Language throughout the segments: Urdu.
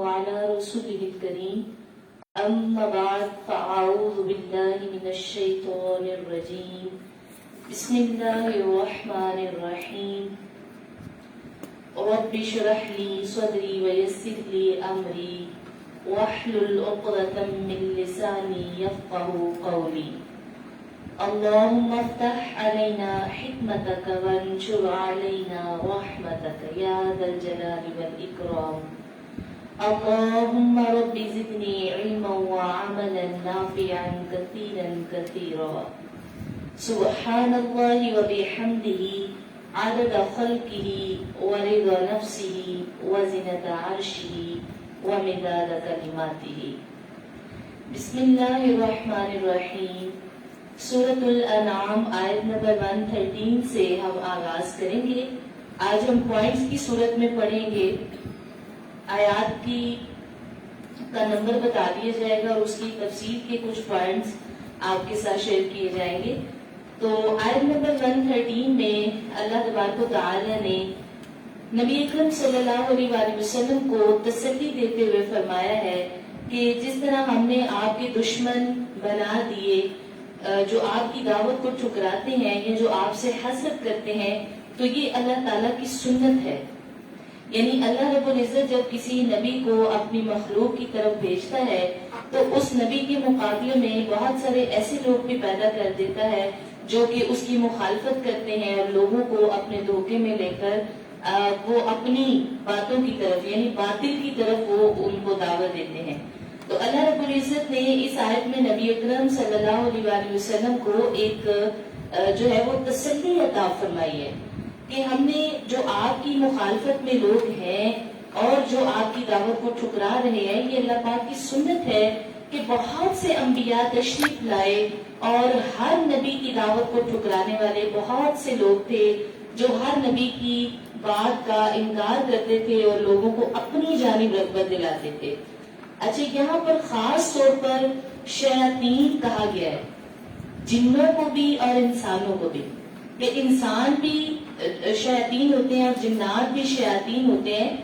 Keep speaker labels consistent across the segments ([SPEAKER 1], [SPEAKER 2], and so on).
[SPEAKER 1] وعلى رسوله الكريم أما بعد فأعوذ بالله من الشيطان الرجيم بسم الله الرحمن الرحيم رب اشرح لي صدري ويسر لي أمري واحلل عقدة من لساني يفقهوا قولي اللهم افتح علينا حكمتك وانشر علينا رحمتك يا ذا الجلال والإكرام اللهم رب زدني علما وعملا نافعا كثيرا كثيرا سبحان الله وبحمده عدد خلقه ورضا نفسه وزنة عرشه ومداد كلماته بسم الله الرحمن الرحیم سورۃ الانعام آیت نمبر 113 سے ہم آغاز کریں گے. آج ہم پوائنٹس کی صورت میں پڑھیں گے. آیات کا نمبر بتا دیا جائے گا اور اس کی تفصیل کے کچھ پوائنٹس آپ کے ساتھ شیئر کیے جائیں گے. تو آیت نمبر 113 میں اللہ تبارک و تعالی نے نبی اکرم صلی اللہ علیہ وآلہ وسلم کو تسلی دیتے ہوئے فرمایا ہے کہ جس طرح ہم نے آپ کے دشمن بنا دیے جو آپ کی دعوت کو ٹھکراتے ہیں یا جو آپ سے حسد کرتے ہیں، تو یہ اللہ تعالیٰ کی سنت ہے. یعنی اللہ رب العزت جب کسی نبی کو اپنی مخلوق کی طرف بھیجتا ہے تو اس نبی کے مقابلے میں بہت سارے ایسے لوگ بھی پیدا کر دیتا ہے جو کہ اس کی مخالفت کرتے ہیں اور لوگوں کو اپنے دھوکے میں لے کر وہ اپنی باتوں کی طرف یعنی باطل کی طرف وہ ان کو دعوت دیتے ہیں. تو اللہ رب العزت نے اس آیت میں نبی اکرم صلی اللہ علیہ وآلہ وسلم کو ایک جو ہے وہ تسلی عطا فرمائی ہے کہ ہم نے جو آپ کی مخالفت میں لوگ ہیں اور جو آپ کی دعوت کو ٹھکرا رہے ہیں، یہ اللہ پاک کی سنت ہے کہ بہت سے انبیاء تشریف لائے اور ہر نبی کی دعوت کو ٹھکرانے والے بہت سے لوگ تھے جو ہر نبی کی بات کا انکار کرتے تھے اور لوگوں کو اپنی جانب رغبت دلاتے تھے. اچھا، یہاں پر خاص طور پر شیاطین کہا گیا ہے، جنوں کو بھی اور انسانوں کو بھی، کہ انسان بھی شیاطین ہوتے ہیں اور جنات بھی شیاطین ہوتے ہیں.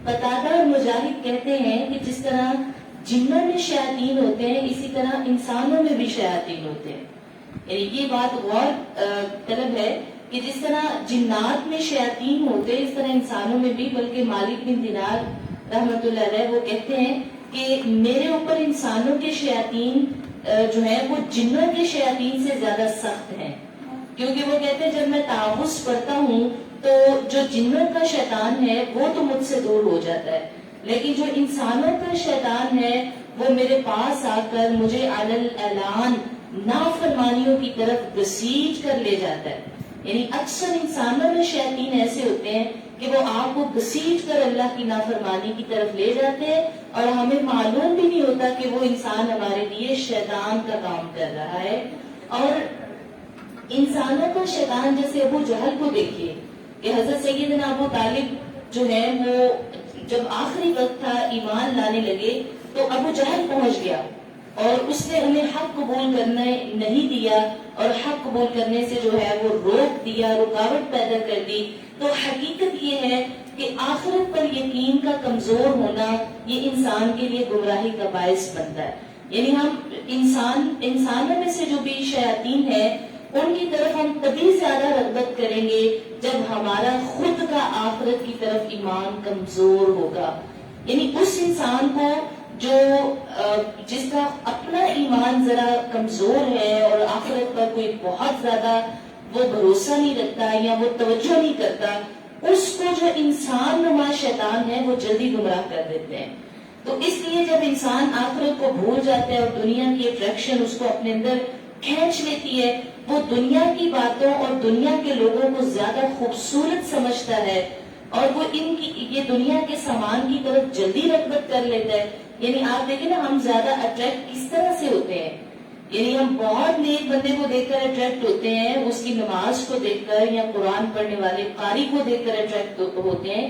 [SPEAKER 1] قتادہ اور مجاہد کہتے ہیں کہ جس طرح جنوں میں شیاطین ہوتے ہیں اسی طرح انسانوں میں بھی شیاطین ہوتے ہیں. یعنی یہ بات غور طلب ہے کہ جس طرح جنات میں شیاطین ہوتے ہیں اس طرح انسانوں میں بھی. بلکہ مالک بن دینار رحمۃ اللہ علیہ وہ کہتے ہیں کہ میرے اوپر انسانوں کے شیاطین جو ہیں وہ جنوں کے شیاطین سے زیادہ سخت ہیں، کیونکہ وہ کہتے ہیں جب میں تعوذ پڑھتا ہوں تو جو جنوں کا شیطان ہے وہ تو مجھ سے دور ہو جاتا ہے، لیکن جو انسانوں کا شیطان ہے وہ میرے پاس آ کر مجھے علل اعلان نافرمانیوں کی طرف گسیج کر لے جاتا ہے. یعنی اکثر انسانوں میں شیاطین ایسے ہوتے ہیں کہ وہ آپ کو گسیج کر اللہ کی نافرمانی کی طرف لے جاتے ہیں اور ہمیں معلوم بھی نہیں ہوتا کہ وہ انسان ہمارے لیے شیطان کا کام کر رہا ہے. اور انسانوں کا شیطان جیسے ابو جہل کو دیکھیے کہ حضرت سیدنا ابو طالب جو ہے وہ جب آخری وقت تھا ایمان لانے لگے تو ابو جہل پہنچ گیا اور اس نے انہیں حق قبول کرنے نہیں دیا اور حق قبول کرنے سے جو ہے وہ روک دیا، رکاوٹ پیدا کر دی. تو حقیقت یہ ہے کہ آخرت پر یقین کا کمزور ہونا یہ انسان کے لیے گمراہی کا باعث بنتا ہے. یعنی ہم انسانوں میں سے جو بھی شیاطین ہیں ان کی طرف ہم تبھی زیادہ رغبت کریں گے جب ہمارا خود کا آخرت کی طرف ایمان کمزور ہوگا. یعنی اس انسان کو جو جس کا اپنا ایمان ذرا کمزور ہے اور آخرت پر کوئی بہت زیادہ وہ بھروسہ نہیں رکھتا یا وہ توجہ نہیں کرتا، اس کو جو انسان نما شیطان ہے وہ جلدی گمراہ کر دیتے ہیں. تو اس لیے جب انسان آخرت کو بھول جاتا ہے اور دنیا کی اٹریکشن اس کو اپنے اندر کھینچ لیتی ہے، وہ دنیا کی باتوں اور دنیا کے لوگوں کو زیادہ خوبصورت سمجھتا ہے اور وہ یہ دنیا کے سامان کی طرف جلدی رغبت کر لیتا ہے. یعنی آپ دیکھیں نا، ہم زیادہ اٹریکٹ کس طرح سے ہوتے ہیں. یعنی ہم بہت نیک بندے کو دیکھ کر اٹریکٹ ہوتے ہیں، اس کی نماز کو دیکھ کر یا قرآن پڑھنے والے قاری کو دیکھ کر اٹریکٹ ہوتے ہیں،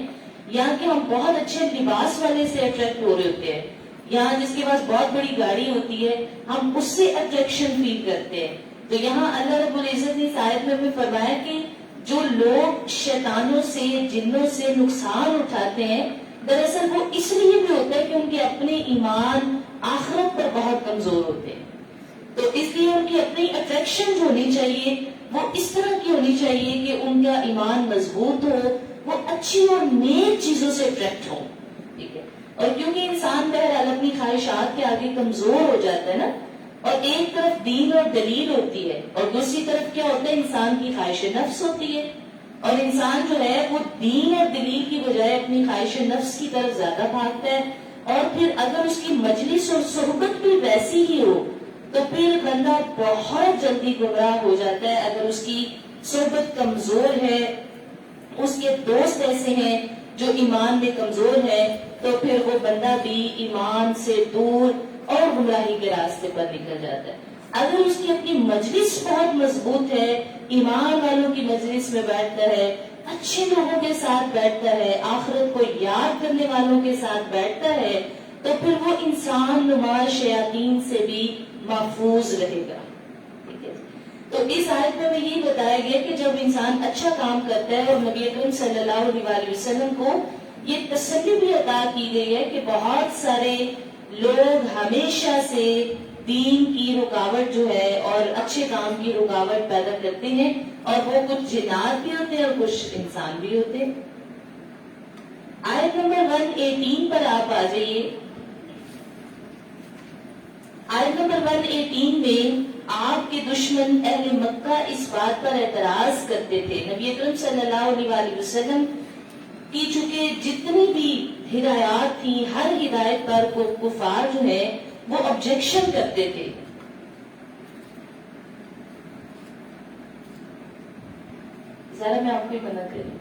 [SPEAKER 1] یا کہ ہم بہت اچھے لباس والے سے اٹریکٹ ہو رہے ہوتے ہیں، یا جس کے پاس بہت بڑی گاڑی ہوتی ہے ہم اس سے اٹریکشن فیل کرتے ہیں. تو یہاں اللہ رب العزت نے اس آیت میں فرمایا کہ جو لوگ شیطانوں سے جنوں سے نقصان اٹھاتے ہیں دراصل وہ اس لیے بھی ہوتا ہے کہ ان ایمان آخرت پر بہت کمزور ہوتے ہیں. تو اس لیے ان کی اپنی اٹریکشن جو ہونی چاہیے وہ اس طرح کی ہونی چاہیے کہ ان کا ایمان مضبوط ہو, وہ اچھی اور نیک چیزوں سے اٹریکٹ ہوں. ٹھیک ہے, اور کیونکہ انسان بہرحال اپنی خواہشات کے آگے کمزور ہو جاتا ہے نا, اور ایک طرف دین اور دلیل ہوتی ہے اور دوسری طرف کیا ہوتا ہے انسان کی خواہش نفس ہوتی ہے, اور انسان جو ہے وہ دین اور دلیل کی بجائے اپنی خواہش نفس کی طرف زیادہ بھاگتا ہے. اور پھر اگر اس کی مجلس اور صحبت بھی ویسی ہی ہو تو پھر بندہ بہت جلدی گمراہ ہو جاتا ہے. اگر اس کی صحبت کمزور ہے, اس کے دوست ایسے ہیں جو ایمان میں کمزور ہے, تو پھر وہ بندہ بھی ایمان سے دور اور گمراہی کے راستے پر نکل جاتا ہے. اگر اس کی اپنی مجلس بہت مضبوط ہے, ایمان والوں کی مجلس میں بیٹھتا ہے, اچھے لوگوں کے ساتھ بیٹھتا ہے, آخرت کو یاد کرنے والوں کے ساتھ بیٹھتا ہے, تو پھر وہ انسان نما شیاطین سے بھی محفوظ رہے گا. ٹھیک ہے, تو اس آیت میں یہ بتایا گیا کہ جب انسان اچھا کام کرتا ہے, اور نبی اکرم صلی اللہ علیہ وسلم کو یہ تسلی بھی عطا کی گئی ہے کہ بہت سارے لوگ ہمیشہ سے دین کی رکاوٹ جو ہے اور اچھے کام کی رکاوٹ پیدا کرتے ہیں, اور وہ کچھ جنات بھی ہوتے ہیں اور کچھ انسان بھی ہوتے ہیں. آیت نمبر 118 پر آپ آ جائیے. آیت نمبر 118 میں آپ کے دشمن اہل مکہ اس بات پر اعتراض کرتے تھے. نبی اکرم صلی اللہ علیہ وسلم کی چونکہ جتنی بھی ہدایات تھیں, ہر ہدایت پر کفار جو ہے وہ آبجیکشن کرتے تھے. ذرا میں آپ کو منع کروں,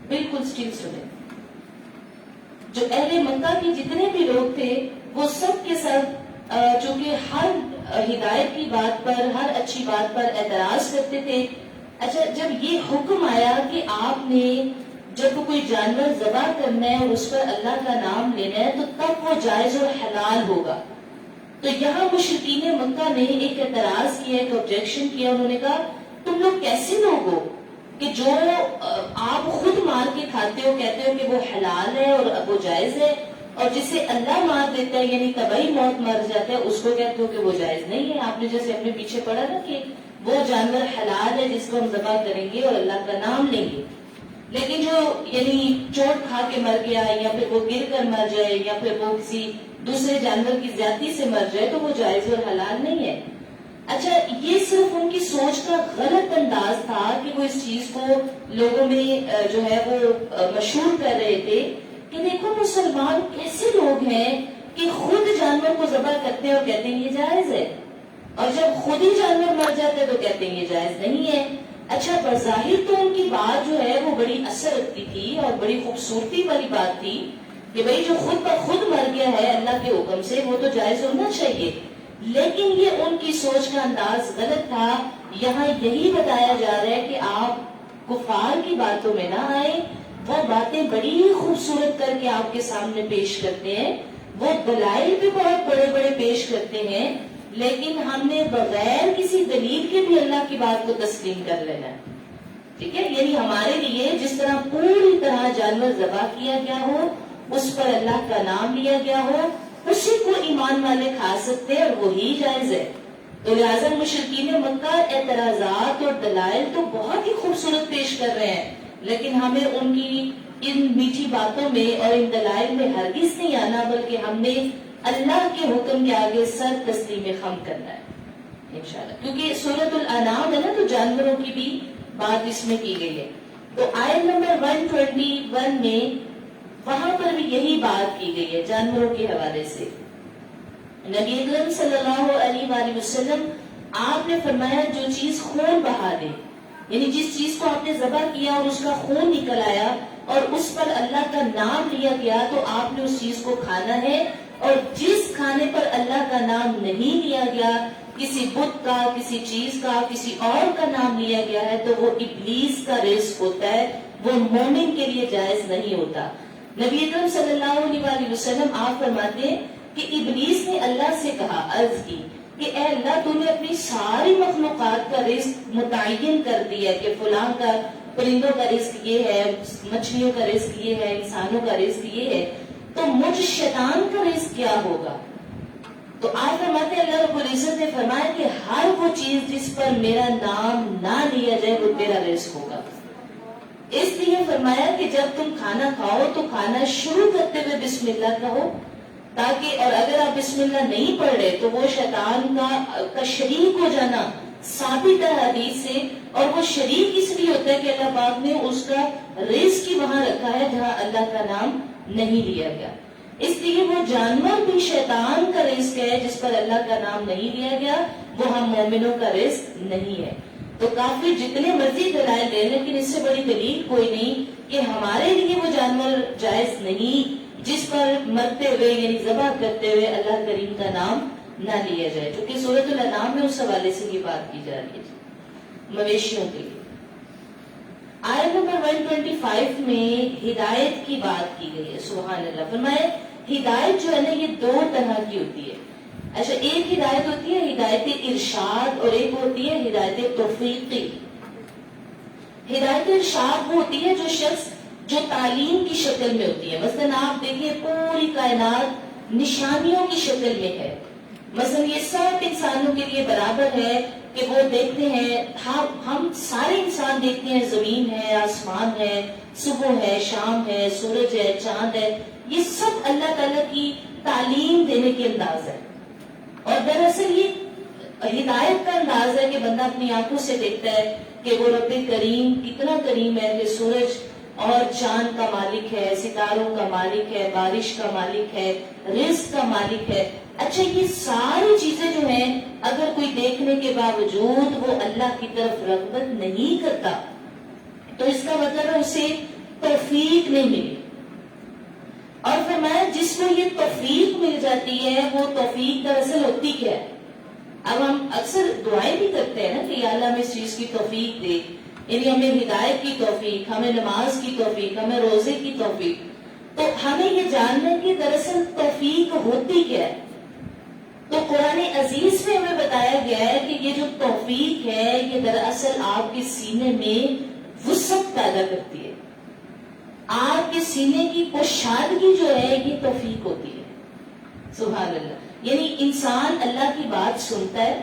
[SPEAKER 1] بالکل اسٹل سنیں. جو اہل مکہ کے جتنے بھی لوگ تھے وہ سب کے سب چونکہ ہر ہدایت کی بات پر, ہر اچھی بات پر اعتراض کرتے تھے. اچھا, جب یہ حکم آیا کہ آپ نے جب کوئی جانور ذبح کرنا ہے اور اس پر اللہ کا نام لینا ہے تو تب وہ جائز اور حلال ہوگا. تو یہاں مشرکین مکہ نے ایک اعتراض کیا, ایک آبجیکشن کیا. انہوں نے کہا تم لوگ کیسے لوگ ہو کہ جو آپ خود مار کے کھاتے ہو کہتے ہو کہ وہ حلال ہے اور وہ جائز ہے, اور جسے اللہ مار دیتا ہے یعنی طبعی موت مر جاتا ہے اس کو کہتے ہو کہ وہ جائز نہیں ہے. آپ نے جیسے اپنے پیچھے پڑھا نا کہ وہ جانور حلال ہے جس کو ہم ذبح کریں گے اور اللہ کا نام لیں گے, لیکن جو یعنی چوٹ کھا کے مر گیا یا پھر وہ گر کر مر جائے یا پھر وہ کسی دوسرے جانور کی زیادتی سے مر جائے تو وہ جائز اور حلال نہیں ہے. اچھا, یہ صرف ان کی سوچ کا غلط انداز تھا کہ وہ اس چیز کو لوگوں میں جو ہے وہ مشہور کر رہے تھے کہ دیکھو مسلمان کیسے لوگ ہیں کہ خود جانور کو ذبح کرتے ہیں اور کہتے ہیں یہ جائز ہے, اور جب خود ہی جانور مر جاتے ہیں تو کہتے ہیں یہ جائز نہیں ہے. اچھا, بظاہر تو ان کی بات جو ہے وہ بڑی اثر رکھتی تھی اور بڑی خوبصورتی والی بات تھی کہ بھئی جو خود پر خود مر گیا ہے اللہ کے حکم سے وہ تو جائز ہونا چاہیے, لیکن یہ ان کی سوچ کا انداز غلط تھا. یہاں یہی بتایا جا رہا ہے کہ آپ کفار کی باتوں میں نہ آئیں. وہ باتیں بڑی خوبصورت کر کے آپ کے سامنے پیش کرتے ہیں, وہ دلائل بھی بہت بڑے بڑے پیش کرتے ہیں, لیکن ہم نے بغیر کسی دلیل کے بھی اللہ کی بات کو تسلیم کر لینا ہے. ٹھیک ہے, یعنی ہمارے لیے جس طرح پوری طرح جانور ذبح کیا گیا ہو, اس پر اللہ کا نام لیا گیا ہو, اسی کو ایمان والے کھا سکتے ہیں اور وہی جائز ہے. تو لہٰذا مشرکین مکہ اعتراضات اور دلائل تو بہت ہی خوبصورت پیش کر رہے ہیں, لیکن ہمیں ان کی ان میٹھی باتوں میں اور ان دلائل میں ہرگز نہیں آنا, بلکہ ہم نے اللہ کے حکم کے آگے سر تسلیم خم کرنا ہے انشاءاللہ. کیونکہ سورۃ الانعام ہے نا, تو جانوروں کی بھی بات اس میں کی گئی ہے. تو آیت نمبر 121 میں وہاں پر بھی یہی بات کی گئی ہے جانوروں کے حوالے سے. نبی اکرم صلی اللہ علیہ وآلہ وسلم آپ نے فرمایا جو چیز خون بہا دے, یعنی جس چیز کو آپ نے ذبح کیا اور اس کا خون نکل آیا اور اس پر اللہ کا نام لیا گیا, تو آپ نے اس چیز کو کھانا ہے. اور جس کھانے پر اللہ کا نام نہیں لیا گیا, کسی بت کا, کسی چیز کا, کسی اور کا نام لیا گیا ہے, تو وہ ابلیس کا رزق ہوتا ہے, وہ مومن کے لیے جائز نہیں ہوتا. نبی اکرم صلی اللہ علیہ وسلم آپ فرماتے ہیں کہ ابلیس نے اللہ سے کہا, عرض کی کہ اے اللہ تو نے اپنی ساری مخلوقات کا رزق متعین کر دیا کہ فلاں کا پرندوں کا رزق یہ ہے, مچھلیوں کا رزق یہ ہے, انسانوں کا رزق یہ ہے, تو مجھ شیطان کا رزق کیا ہوگا؟ تو آج فرماتے ہیں اللہ رب العزت نے فرمایا کہ ہر وہ چیز جس پر میرا نام نہ لیا جائے وہ تیرا رزق ہوگا. اس لیے فرمایا کہ جب تم کھانا کھاؤ تو کھانا شروع کرتے ہوئے بسم اللہ کہو، تاکہ اور اگر آپ بسم اللہ نہیں پڑھ رہے تو وہ شیطان کا شریک ہو جانا ثابت ہے حدیث سے. اور وہ شریک اس لیے ہوتا ہے کہ اللہ پاک نے اس کا رزق ہی وہاں رکھا ہے جہاں اللہ کا نام نہیں لیا گیا. اس لیے وہ جانور بھی شیطان کا رزق ہے جس پر اللہ کا نام نہیں لیا گیا، وہ ہم مومنوں کا رزق نہیں ہے. تو کافی جتنے مرضی دلائل دیں لیکن اس سے بڑی دلیل کوئی نہیں کہ ہمارے لیے وہ جانور جائز نہیں جس پر مرتے ہوئے یعنی ذبح کرتے ہوئے اللہ کریم کا نام نہ لیا جائے، کیونکہ سورۃ الانعام میں اس حوالے سے یہ بات کی جا رہی ہے مویشیوں کے لیے. آیت نمبر 125 میں ہدایت کی بات کی گئی ہے. سبحان اللہ. فرمائے ہدایت جو ہے نا یہ دو طرح کی ہوتی ہے. اچھا، ایک ہدایت ہوتی ہے ہدایت ارشاد اور ایک ہوتی ہے ہدایت توفیقی. ہدایت ارشاد وہ ہوتی ہے جو شخص جو تعلیم کی شکل میں ہوتی ہے. مثلا آپ دیکھیے پوری کائنات نشانیوں کی شکل میں ہے. مثلا یہ سب انسانوں کے لیے برابر ہے کہ وہ دیکھتے ہیں، ہم سارے انسان دیکھتے ہیں زمین ہے، آسمان ہے، صبح ہے، شام ہے، سورج ہے، چاند ہے. یہ سب اللہ تعالیٰ کی تعلیم دینے کے انداز ہے. اور دراصل یہ ہدایت کا انداز ہے کہ بندہ اپنی آنکھوں سے دیکھتا ہے کہ وہ رب کریم کتنا کریم ہے کہ سورج اور چاند کا مالک ہے، ستاروں کا مالک ہے، بارش کا مالک ہے، رزق کا مالک ہے. اچھا، یہ ساری چیزیں جو ہیں اگر کوئی دیکھنے کے باوجود وہ اللہ کی طرف رغبت نہیں کرتا تو اس کا مطلب ہے اسے توفیق نہیں ملی. اور فرمایا جس کو یہ توفیق مل جاتی ہے وہ توفیق دراصل ہوتی کیا ہے؟ اب ہم اکثر دعائیں بھی کرتے ہیں نا کہ یا اللہ ہمیں اس چیز کی توفیق دے، یعنی ہمیں ہدایت کی توفیق، ہمیں نماز کی توفیق، ہمیں روزے کی توفیق. تو ہمیں یہ جاننا ہے کہ دراصل توفیق ہوتی کیا ہے. تو قرآن عزیز میں ہمیں بتایا گیا ہے کہ یہ جو توفیق ہے یہ دراصل آپ کے سینے میں وسعت پیدا کرتی ہے. آپ کے سینے کی کشادگی جو ہے یہ توفیق ہوتی ہے. سبحان اللہ. یعنی انسان اللہ کی بات سنتا ہے،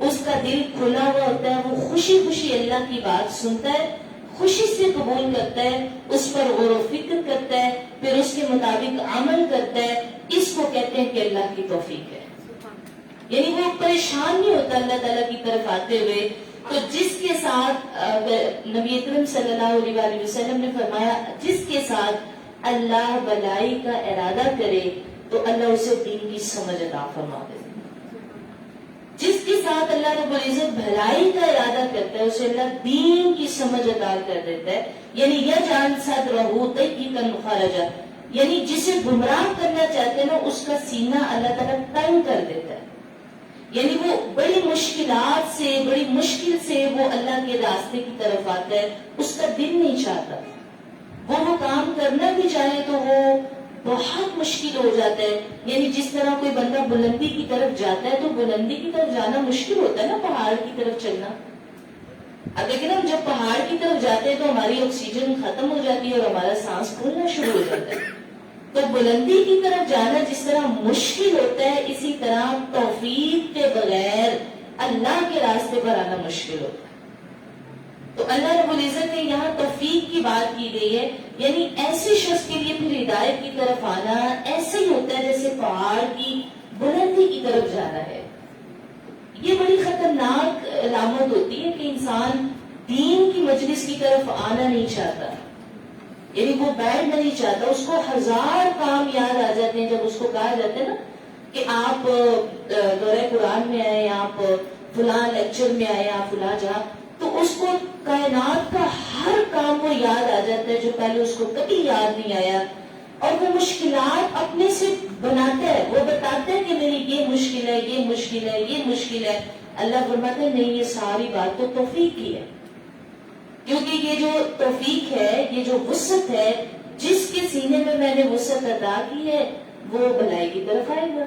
[SPEAKER 1] اس کا دل کھلا ہوا ہوتا ہے، وہ خوشی خوشی اللہ کی بات سنتا ہے، خوشی سے قبول کرتا ہے، اس پر غور و فکر کرتا ہے، پھر اس کے مطابق عمل کرتا ہے. اس کو کہتے ہیں کہ اللہ کی توفیق ہے. یعنی وہ پریشان نہیں ہوتا اللہ تعالیٰ کی طرف آتے ہوئے. تو جس کے ساتھ نبی اکرم صلی اللہ علیہ وآلہ وسلم نے فرمایا جس کے ساتھ اللہ بھلائی کا ارادہ کرے تو اللہ اسے دین کی سمجھ عطا فرما دے. جس کے ساتھ اللہ رب العزت بھلائی کا ارادہ کرتا ہے اسے اللہ دین کی سمجھ عطا کر دیتا ہے. یعنی یہ جان ساتھ رہو تئی کا مخارجہ، یعنی جسے گمراہ کرنا چاہتے ہیں نا اس کا سینہ اللہ تعالیٰ تنگ کر دیتا ہے. یعنی وہ بڑی مشکلات سے بڑی مشکل سے وہ اللہ کے راستے کی طرف آتا ہے، اس کا دل نہیں چاہتا. وہ کام کرنا بھی چاہے تو وہ بہت مشکل ہو جاتا ہے. یعنی جس طرح کوئی بندہ بلندی کی طرف جاتا ہے تو بلندی کی طرف جانا مشکل ہوتا ہے نا پہاڑ کی طرف چلنا. اب لیکن ہم جب پہاڑ کی طرف جاتے ہیں تو ہماری آکسیجن ختم ہو جاتی ہے اور ہمارا سانس پھولنا شروع ہو جاتا ہے. تو بلندی کی طرف جانا جس طرح مشکل ہوتا ہے اسی طرح توفیق کے بغیر اللہ کے راستے پر آنا مشکل ہوتا ہے. تو اللہ رب العزت نے یہاں توفیق کی بات کی گئی ہے. یعنی ایسے شخص کے لیے پھر ہدایت کی طرف آنا ایسے ہی ہوتا ہے جیسے پہاڑ کی بلندی کی طرف جانا ہے. یہ بڑی خطرناک علامت ہوتی ہے کہ انسان دین کی مجلس کی طرف آنا نہیں چاہتا، یعنی وہ بیٹھنا نہیں چاہتا. اس کو ہزار کام یاد آ جاتے ہیں جب اس کو کہا جاتا ہے نا کہ آپ دورہ قرآن میں آئے، آپ فلاں لیکچر میں آئے، آپ فلاں جہاں، تو اس کو کائنات کا ہر کام وہ یاد آ جاتا ہے جو پہلے اس کو کبھی یاد نہیں آیا. اور وہ مشکلات اپنے سے بناتا ہے، وہ بتاتا ہے کہ میری یہ مشکل ہے، یہ مشکل ہے، یہ مشکل ہے. اللہ فرماتا ہے نہیں، یہ ساری بات تو توفیق کی ہے. کیونکہ یہ جو توفیق ہے، یہ جو وسعت ہے، جس کے سینے میں میں نے وسعت عطا کی ہے وہ بھلائی کی طرف آئے گا،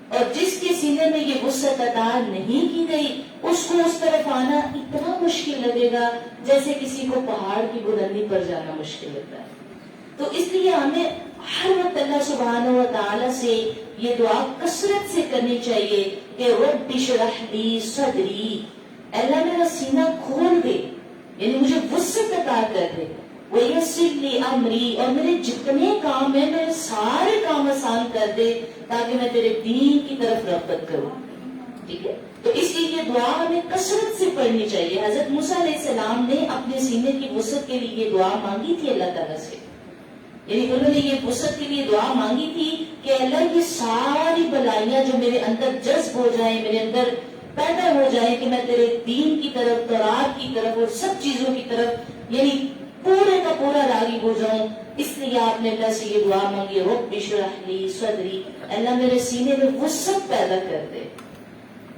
[SPEAKER 1] اور جس کے سینے میں یہ وسعت عطا نہیں کی گئی اس کو اس طرف آنا اتنا مشکل لگے گا جیسے کسی کو پہاڑ کی بلندی پر جانا مشکل ہوتا ہے. تو اس لیے ہمیں ہر وقت اللہ سبحانہ و تعالیٰ سے یہ دعا کثرت سے کرنی چاہیے کہ رب اشرح لی صدری، اللہ میرا سینہ کھول دے، یعنی مجھے وسعت عطا کر دے، ویسر لی امری، اور میرے جتنے کام ہیں میرے سارے کام آسان کر دے تاکہ میں تیرے دین کی طرف رغبت کروں. ٹھیک ہے، تو اس لیے یہ دعا ہمیں کثرت سے پڑھنی چاہیے. حضرت موسیٰ علیہ السلام نے اپنے سینے کی وسعت کے لیے یہ دعا مانگی تھی اللہ تعالیٰ سے، یعنی انہوں نے یہ وسعت کے لیے دعا مانگی تھی کہ اللہ یہ ساری بلائیاں جو میرے اندر جذب ہو جائیں، میرے اندر پیدا ہو جائے کہ میں تیرے دین کی طرف، تورات کی طرف اور سب چیزوں کی طرف یعنی پورے کا پورا راغب ہو جاؤں. اس لیے آپ نے اللہ سے یہ دعا مانگی رب اشرح لی صدری، اللہ میرے سینے میں وسعت پیدا کر دے.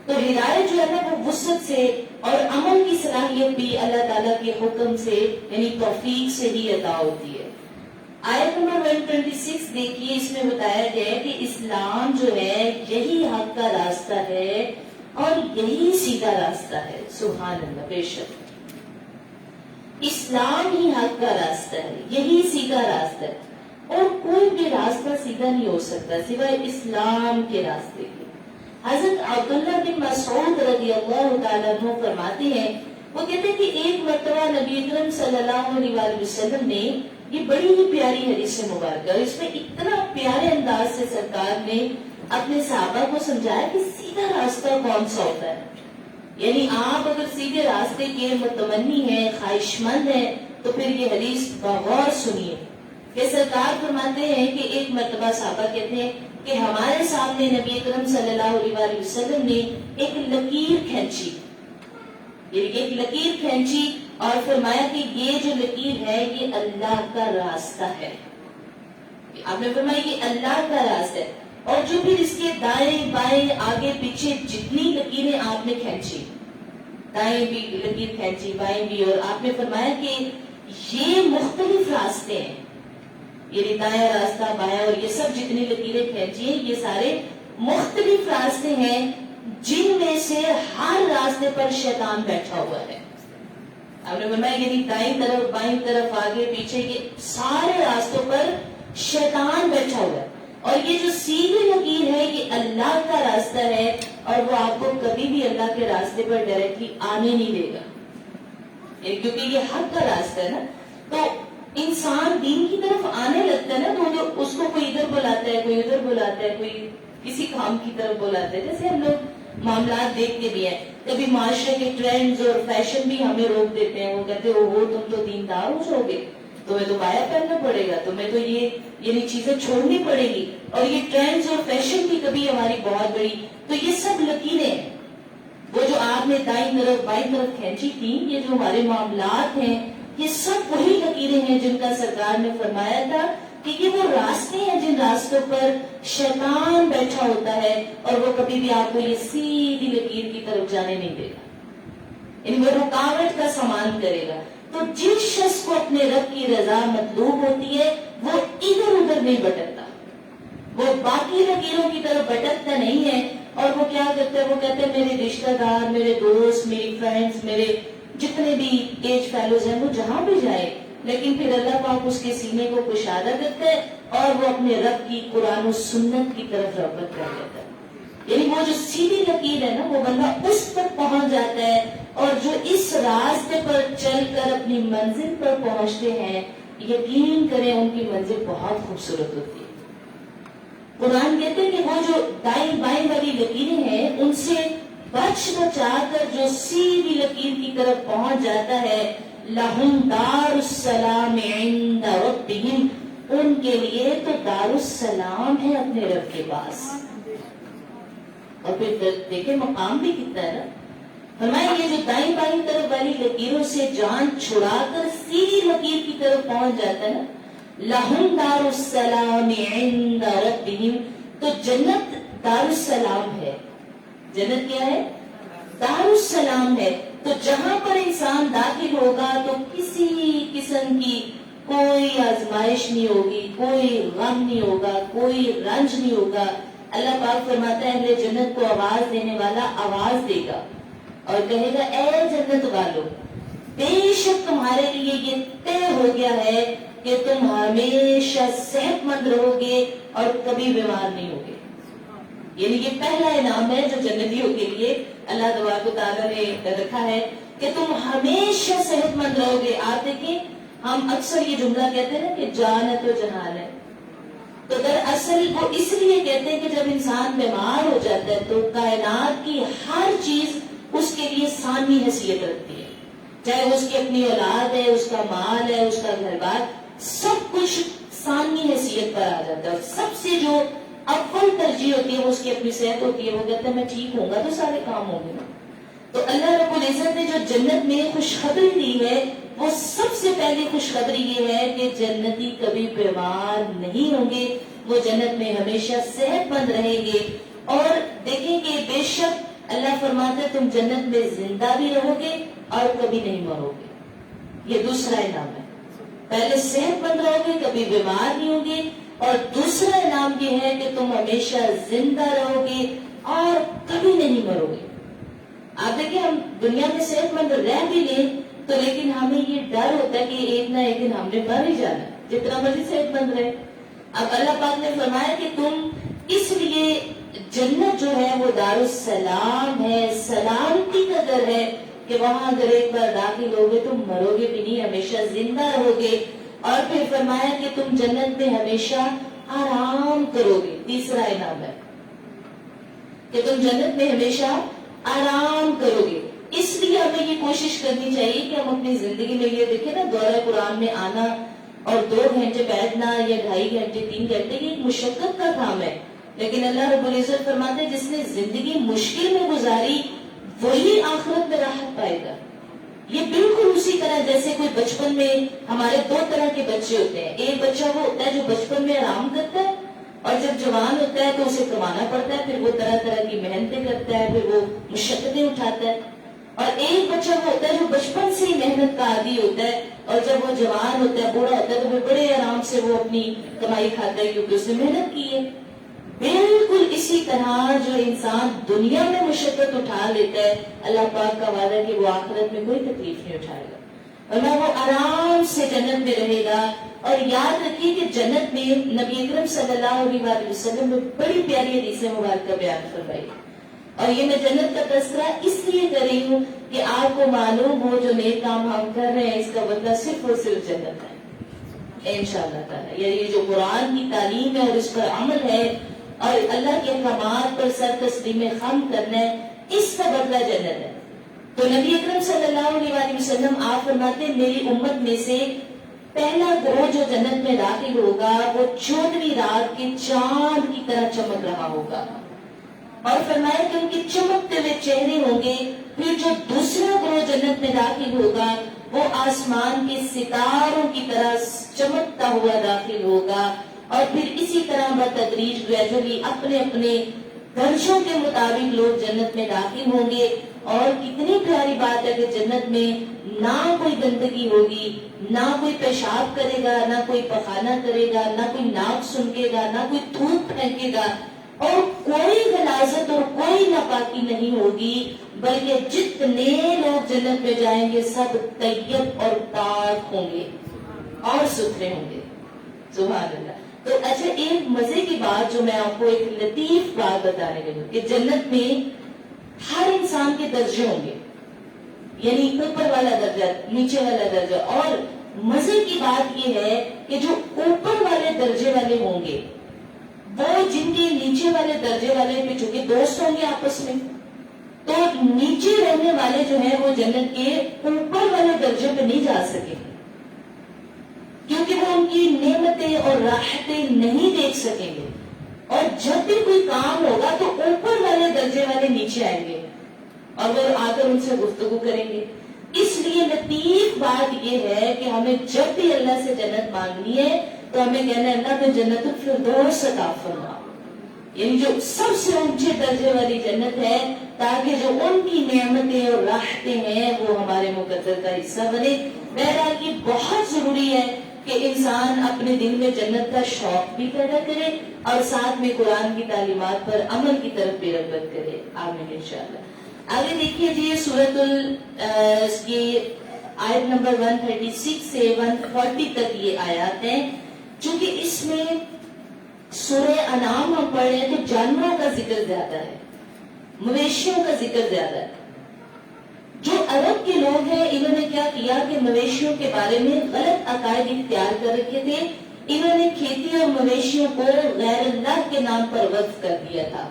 [SPEAKER 1] تو ہدایت جو ہے نا وہ وسعت سے اور عمل کی صلاحیت بھی اللہ تعالیٰ کے حکم سے یعنی توفیق سے ہی عطا ہوتی ہے. آیت نمبر 126 دیکھیے، اس میں بتایا گیا ہے کہ اسلام جو ہے یہی حق کا راستہ ہے اور یہی سیدھا راستہ ہے. سبحان اللہ، بے شک اسلام ہی حق کا راستہ ہے، یہی سیدھا راستہ ہے، اور کوئی بھی راستہ سیدھا نہیں ہو سکتا سوائے اسلام کے راستے کے. حضرت عبداللہ بن مسعود رضی اللہ تعالیٰ عنہ فرماتے ہیں، وہ کہتے ہیں کہ ایک مرتبہ نبی اکرم صلی اللہ علیہ وسلم نے یہ بڑی ہی پیاری حدیث مبارکہ، اور اس میں اتنا پیارے انداز سے سرکار نے اپنے صحابہ کو سمجھایا کہ سیدھا راستہ کون سا ہوتا ہے. یعنی آپ اگر سیدھے راستے کے متمنی ہیں، خواہش مند ہیں، تو پھر یہ حدیث بغور سنیے کہ سرکار فرماتے ہیں کہ ایک مرتبہ صحابہ کہتے ہیں کہ ہمارے سامنے نبی اکرم صلی اللہ علیہ وسلم نے ایک لکیر کھینچی، ایک لکیر کھینچی اور فرمایا کہ یہ جو لکیر ہے یہ اللہ کا راستہ ہے. آپ نے فرمایا یہ اللہ کا راستہ ہے، اور جو پھر اس کے دائیں بائیں آگے پیچھے جتنی لکیریں آپ نے کھینچی، دائیں بھی لکیر کھینچی بائیں بھی، اور آپ نے فرمایا کہ یہ مختلف راستے ہیں، یہ دائیں راستہ بایاں اور یہ سب جتنی لکیریں کھینچی ہیں یہ سارے مختلف راستے ہیں جن میں سے ہر راستے پر شیطان بیٹھا ہوا ہے. آپ نے فرمایا یعنی دائیں طرف بائیں طرف آگے پیچھے یہ سارے راستوں پر شیطان بیٹھا ہوا ہے، اور یہ جو سیدھی لکیر ہے یہ اللہ کا راستہ ہے، اور وہ آپ کو کبھی بھی اللہ کے راستے پر ڈائریکٹلی آنے نہیں دے گا، کیونکہ یہ حق کا راستہ ہے نا. تو انسان دین کی طرف آنے لگتا ہے نا تو اس کو کوئی ادھر بلاتا ہے، کوئی ادھر بلاتا ہے، کوئی کسی کام کی طرف بلاتا ہے. جیسے ہم لوگ معاملات دیکھتے بھی ہیں، کبھی معاشرے کے ٹرینڈز اور فیشن بھی ہمیں روک دیتے ہیں. وہ کہتے ہیں اوہ تم تو دیندار ہو جاؤ گے، تمہیں تو بایا پہننا پڑے گا، تمہیں تو یہ یعنی چیزیں چھوڑنی پڑے گی. اور یہ ٹرینڈز اور فیشن بھی کبھی ہماری بہت بڑی، تو یہ سب لکیریں وہ جو آپ نے دائیں طرف بائیں طرف کھینچی تھی، یہ جو ہمارے معاملات ہیں یہ سب وہی لکیریں ہیں جن کا سرکار نے فرمایا تھا کہ یہ وہ راستے ہیں جن راستوں پر شیطان بیٹھا ہوتا ہے، اور وہ کبھی بھی آپ کو یہ سیدھی لکیر کی طرف جانے نہیں دے گا، یعنی وہ رکاوٹ کا سامان کرے گا. تو جس شخص کو اپنے رب کی رضا مطلوب ہوتی ہے وہ ادھر ادھر نہیں بھٹکتا، وہ باقی لکیروں کی طرف بھٹکتا نہیں ہے. اور وہ کیا کرتا ہے، وہ کہتے ہیں میرے رشتہ دار، میرے دوست، میری فرینڈز، میرے جتنے بھی ایج فیلوز ہیں وہ جہاں بھی جائے، لیکن پھر اللہ پاک اس کے سینے کو کشادہ کرتا ہے اور وہ اپنے رب کی قرآن و سنت کی طرف رغبت کر لیتا ہے. یعنی وہ جو سیدھی لکیر ہے نا وہ بندہ اس تک پہنچ جاتا ہے، اور جو اس راستے پر چل کر اپنی منزل پر پہنچتے ہیں یقین کریں ان کی منزل بہت خوبصورت ہوتی ہے. قرآن کہتے ہیں کہ وہ جو دائیں بائیں والی لکیریں ہیں ان سے بچ بچا کر جو سیدھی لکیر کی طرف پہنچ جاتا ہے، لہم دار السلام عند ربہم، ان کے لیے تو دار السلام ہے اپنے رب کے پاس. اور پھر دیکھیں مقام بھی کتنا ہے نا. فرمایا یہ جو دائیں بائیں طرف والی لکیروں سے جان چھڑا کر سیدھی لکیر کی طرف پہنچ جاتا ہے نا، لہم دار السلام عند ربہم، تو جنت دار السلام ہے. جنت کیا ہے؟ دار السلام ہے. تو جہاں پر انسان داخل ہوگا تو کسی قسم کی کوئی آزمائش نہیں ہوگی، کوئی غم نہیں ہوگا، کوئی رنج نہیں ہوگا. اللہ پاک فرماتا ہے اہل جنت کو آواز دینے والا آواز دے گا اور کہے گا اے جنت والو، بے شک تمہارے لیے یہ طے ہو گیا ہے کہ تم ہمیشہ صحت مند رہو گے اور کبھی بیمار نہیں ہوگے. یعنی یہ پہلا انعام ہے جو جنتیوں کے لیے اللہ تبارک و تعالیٰ نے رکھا ہے کہ تم ہمیشہ صحت مند رہو گے. آپ دیکھیں ہم اکثر یہ جملہ کہتے ہیں نا کہ جان ہے تو جہان ہے، تو دراصل وہ اس لیے کہتے ہیں کہ جب انسان بیمار ہو جاتا ہے تو کائنات کی ہر چیز اس کے لیے ثانی حیثیت رکھتی ہے، چاہے اس کی اپنی اولاد ہے، اس کا مال ہے، اس کا گھر بار، سب کچھ ثانی حیثیت پر آ جاتا ہے. اور سب سے جو اول ترجیح ہوتی ہے وہ اس کی اپنی صحت ہوتی ہے. وہ کہتا ہے میں ٹھیک ہوں گا تو سارے کام ہوں گے. تو اللہ رب العزت نے جو جنت میں خوشخبری دی ہے وہ سب سے پہلی خوشخبری یہ ہے کہ جنتی کبھی بیمار نہیں ہوں گے، وہ جنت میں ہمیشہ صحت مند رہیں گے. اور دیکھیں کہ بے شک اللہ فرماتا ہے تم جنت میں زندہ بھی رہو گے اور کبھی نہیں مرو گے. یہ دوسرا انعام ہے. پہلے صحت مند رہو گے، کبھی بیمار نہیں ہوں گے، اور دوسرا انعام یہ ہے کہ تم ہمیشہ زندہ رہو گے اور کبھی نہیں مرو گے. آپ دیکھیں ہم دنیا میں صحت مند رہ بھی لیں تو لیکن ہمیں یہ ڈر ہوتا ہے کہ ایک نہ ایک دن ہم نے مر ہی جانا جتنا مرضی صحت مند رہے. اب اللہ پاک نے فرمایا کہ تم اس لیے جنت جو ہے وہ دار السلام ہے، سلامتی کا در ہے کہ وہاں اگر ایک بار داخل ہوگے تو مرو گے بھی نہیں، ہمیشہ زندہ رہو گے. اور پھر فرمایا کہ تم جنت میں ہمیشہ آرام کرو گے. تیسرا انعام ہے کہ تم جنت میں ہمیشہ آرام کرو گے. اس لیے ہمیں یہ کوشش کرنی چاہیے کہ ہم اپنی زندگی میں یہ دیکھیں نا، دورہ قرآن میں آنا اور 2 گھنٹے بیٹھنا یا 2.5 گھنٹے 3 گھنٹے یہ ایک مشقت کا کام ہے، لیکن اللہ رب العزت فرماتے ہیں جس نے زندگی مشکل میں گزاری وہی آخرت میں راحت پائے گا. یہ بالکل اسی طرح جیسے کوئی بچپن میں ہمارے 2 طرح کے بچے ہوتے ہیں. ایک بچہ وہ ہوتا ہے جو بچپن میں آرام کرتا ہے اور جب جوان ہوتا ہے تو اسے کمانا پڑتا ہے، پھر وہ طرح طرح کی محنتیں کرتا ہے، پھر وہ مشقتیں اٹھاتا ہے. اور ایک بچہ وہ ہوتا ہے جو بچپن سے ہی محنت کا عادی ہوتا ہے اور جب وہ جوان ہوتا ہے، بوڑھا ہوتا ہے تو پھر بڑے آرام سے وہ اپنی کمائی کھاتا ہے کیونکہ اس نے محنت کی ہے. بالکل اسی طرح جو انسان دنیا میں مشقت اٹھا لیتا ہے اللہ پاک کا وعدہ ہے کہ وہ آخرت میں کوئی تکلیف نہیں اٹھائے گا اور نہ وہ آرام سے جنت میں رہے گا. اور یاد رکھیے کہ جنت میں نبی اکرم صلی اللہ علیہ وسلم نے بڑی پیاری حدیث مبارکہ بیان فرمائی. اور یہ میں جنت کا تذکرہ اس لیے کر رہی ہوں کہ آپ کو معلوم ہو جو نیک کام ہم کر رہے ہیں اس کا بدلہ صرف اور صرف جنت ہے انشاءاللہ تعالی. یعنی یہ جو قرآن کی تعلیم ہے اور اس پر عمل ہے اور اللہ کے احکامات پر سر تسلیم خم کرنا ہے، اس کا بدلہ جنت ہے. تو نبی اکرم صلی اللہ علیہ وسلم آپ فرماتے ہیں میری امت میں سے پہلا گروہ جو جنت میں داخل ہوگا وہ 14ویں رات کے چاند کی طرح چمک رہا ہوگا. اور فرمایا کہ ان کے چمکتے ہوئے چہرے ہوں گے. پھر جو دوسرا گروہ جنت میں داخل ہوگا وہ آسمان کے ستاروں کی طرح چمکتا ہوا داخل ہوگا. اور پھر اسی طرح بتدریج گریجولی اپنے اپنے درجوں کے مطابق لوگ جنت میں داخل ہوں گے. اور کتنی پیاری بات ہے کہ جنت میں نہ کوئی گندگی ہوگی، نہ کوئی پیشاب کرے گا، نہ کوئی پخانہ کرے گا، نہ کوئی ناک سنکے گا، نہ کوئی تھوک پھینکے گا، اور کوئی غلاظت اور کوئی ناپاکی نہیں ہوگی، بلکہ جتنے لوگ جنت میں جائیں گے سب طیب اور پاک ہوں گے اور ستھرے ہوں گے. سبحان اللہ. تو اچھا ایک مزے کی بات جو میں آپ کو ایک لطیف بات بتانے لگی کہ جنت میں ہر انسان کے درجے ہوں گے، یعنی اوپر والا درجہ، نیچے والا درجہ. اور مزے کی بات یہ ہے کہ جو اوپر والے درجے والے ہوں گے وہ جن کے نیچے والے درجے والے پہ چونکہ دوست ہوں گے آپس میں، تو نیچے رہنے والے جو ہیں وہ جنت کے اوپر والے درجے پہ نہیں جا سکے کیونکہ وہ ان کی نعمتیں اور راحتیں نہیں دیکھ سکیں گے. اور جب بھی کوئی کام ہوگا تو اوپر والے درجے والے نیچے آئیں گے اور وہ آ کر ان سے گفتگو کریں گے. اس لیے لطیف بات یہ ہے کہ ہمیں جب بھی اللہ سے جنت مانگنی ہے تو ہمیں کہنا ہے اللہ تو جنت الفردوس عطا فرما، یعنی جو سب سے اونچے درجے والی جنت ہے، تاکہ جو ان کی نعمتیں اور راحتیں ہیں وہ ہمارے مقدر کا حصہ بنے. بہرحال یہ بہت ضروری ہے کہ انسان اپنے دل میں جنت کا شوق بھی پیدا کرے اور ساتھ میں قرآن کی تعلیمات پر عمل کی طرف بھی رغبت کرے. آمین انشاءاللہ. آگے دیکھیے جی سورۃ آیت نمبر 136 سے 140 تک یہ آیات ہیں. چونکہ اس میں سورہ انعام ہم پڑھ رہے ہیں تو جانوروں کا ذکر زیادہ ہے, مویشیوں کا ذکر زیادہ ہے. جو عرب کے لوگ ہیں انہوں نے کیا کیا کہ مویشیوں کے بارے میں غلط عقائد اختیار کر رکھے تھے. انہوں نے کھیتی اور مویشیوں کو غیر اللہ کے نام پر وقف کر دیا تھا.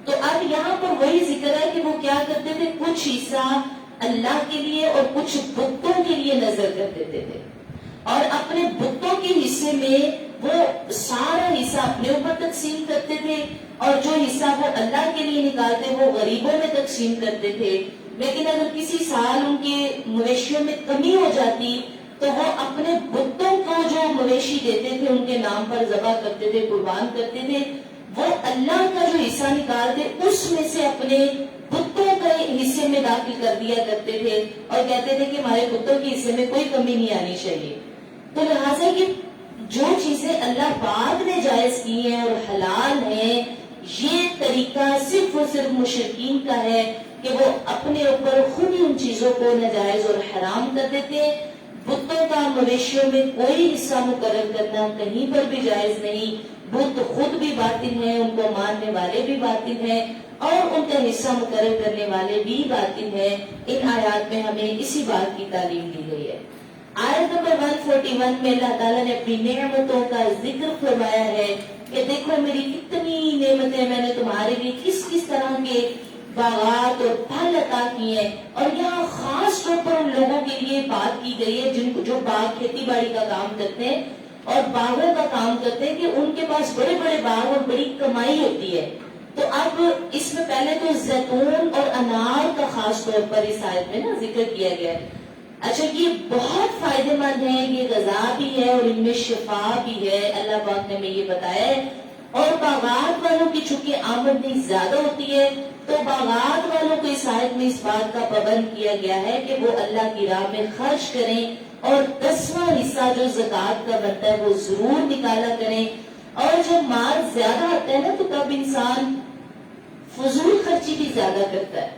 [SPEAKER 1] تو اب یہاں پر وہی ذکر ہے کہ وہ کیا کرتے تھے, کچھ حصہ اللہ کے لیے اور کچھ بتوں کے لیے نظر کر دیتے تھے, اور اپنے بتوں کے حصے میں وہ سارا حصہ اپنے اوپر تقسیم کرتے تھے, اور جو حصہ وہ اللہ کے لیے نکالتے وہ غریبوں میں تقسیم کرتے تھے. لیکن اگر کسی سال ان کے مویشیوں میں کمی ہو جاتی تو وہ اپنے بتوں کو جو مویشی دیتے تھے ان کے نام پر ذبح کرتے تھے, قربان کرتے تھے, وہ اللہ کا جو حصہ نکالتے اس میں سے اپنے بتوں کے حصے میں داخل کر دیا کرتے تھے, اور کہتے تھے کہ ہمارے بتوں کے حصے میں کوئی کمی نہیں آنی چاہیے. تو لہٰذا کہ جو چیزیں اللہ پاک نے جائز کی ہیں اور حلال ہیں, یہ طریقہ صرف اور صرف مشرکین کا ہے کہ وہ اپنے اوپر خود ہی ان چیزوں کو ناجائز اور حرام کر دیتے ہیں. بتوں کا مویشیوں میں کوئی حصہ مقرر کرنا کہیں پر بھی جائز نہیں. بت خود بھی باطل ہیں, ان کو ماننے والے بھی باطل ہیں, اور ان کا حصہ مقرر کرنے والے بھی باطل ہیں. ان آیات میں ہمیں اسی بات کی تعلیم دی گئی ہے. آیت نمبر 141 میں اللہ تعالیٰ نے اپنی نعمتوں کا ذکر فرمایا ہے کہ دیکھو میری کتنی نعمتیں میں نے تمہارے لیے کس کس طرح کے باغات اور پھل عطا کیے ہیں. اور یہاں خاص طور پر ان لوگوں کے لیے بات کی گئی ہے جن کو جو باغ کھیتی باڑی کا کام کرتے ہیں اور باغوں کا کام کرتے ہیں, کہ ان کے پاس بڑے بڑے باغ اور بڑی کمائی ہوتی ہے. تو اب اس میں پہلے تو زیتون اور انار کا خاص طور پر اس آیت میں ذکر کیا گیا ہے. اچھا, یہ بہت فائدے مند ہے, یہ غذا بھی ہے اور ان میں شفا بھی ہے, اللہ پاک نے ہمیں یہ بتایا ہے. اور باغات والوں کی چونکہ آمدنی زیادہ ہوتی ہے تو باغات والوں کو اس آیت میں اس بات کا پابند کیا گیا ہے کہ وہ اللہ کی راہ میں خرچ کریں, اور 10واں حصہ جو زکوٰۃ کا بنتا ہے وہ ضرور نکالا کریں. اور جب مال زیادہ آتا ہے نا تو تب انسان فضول خرچی بھی زیادہ کرتا ہے.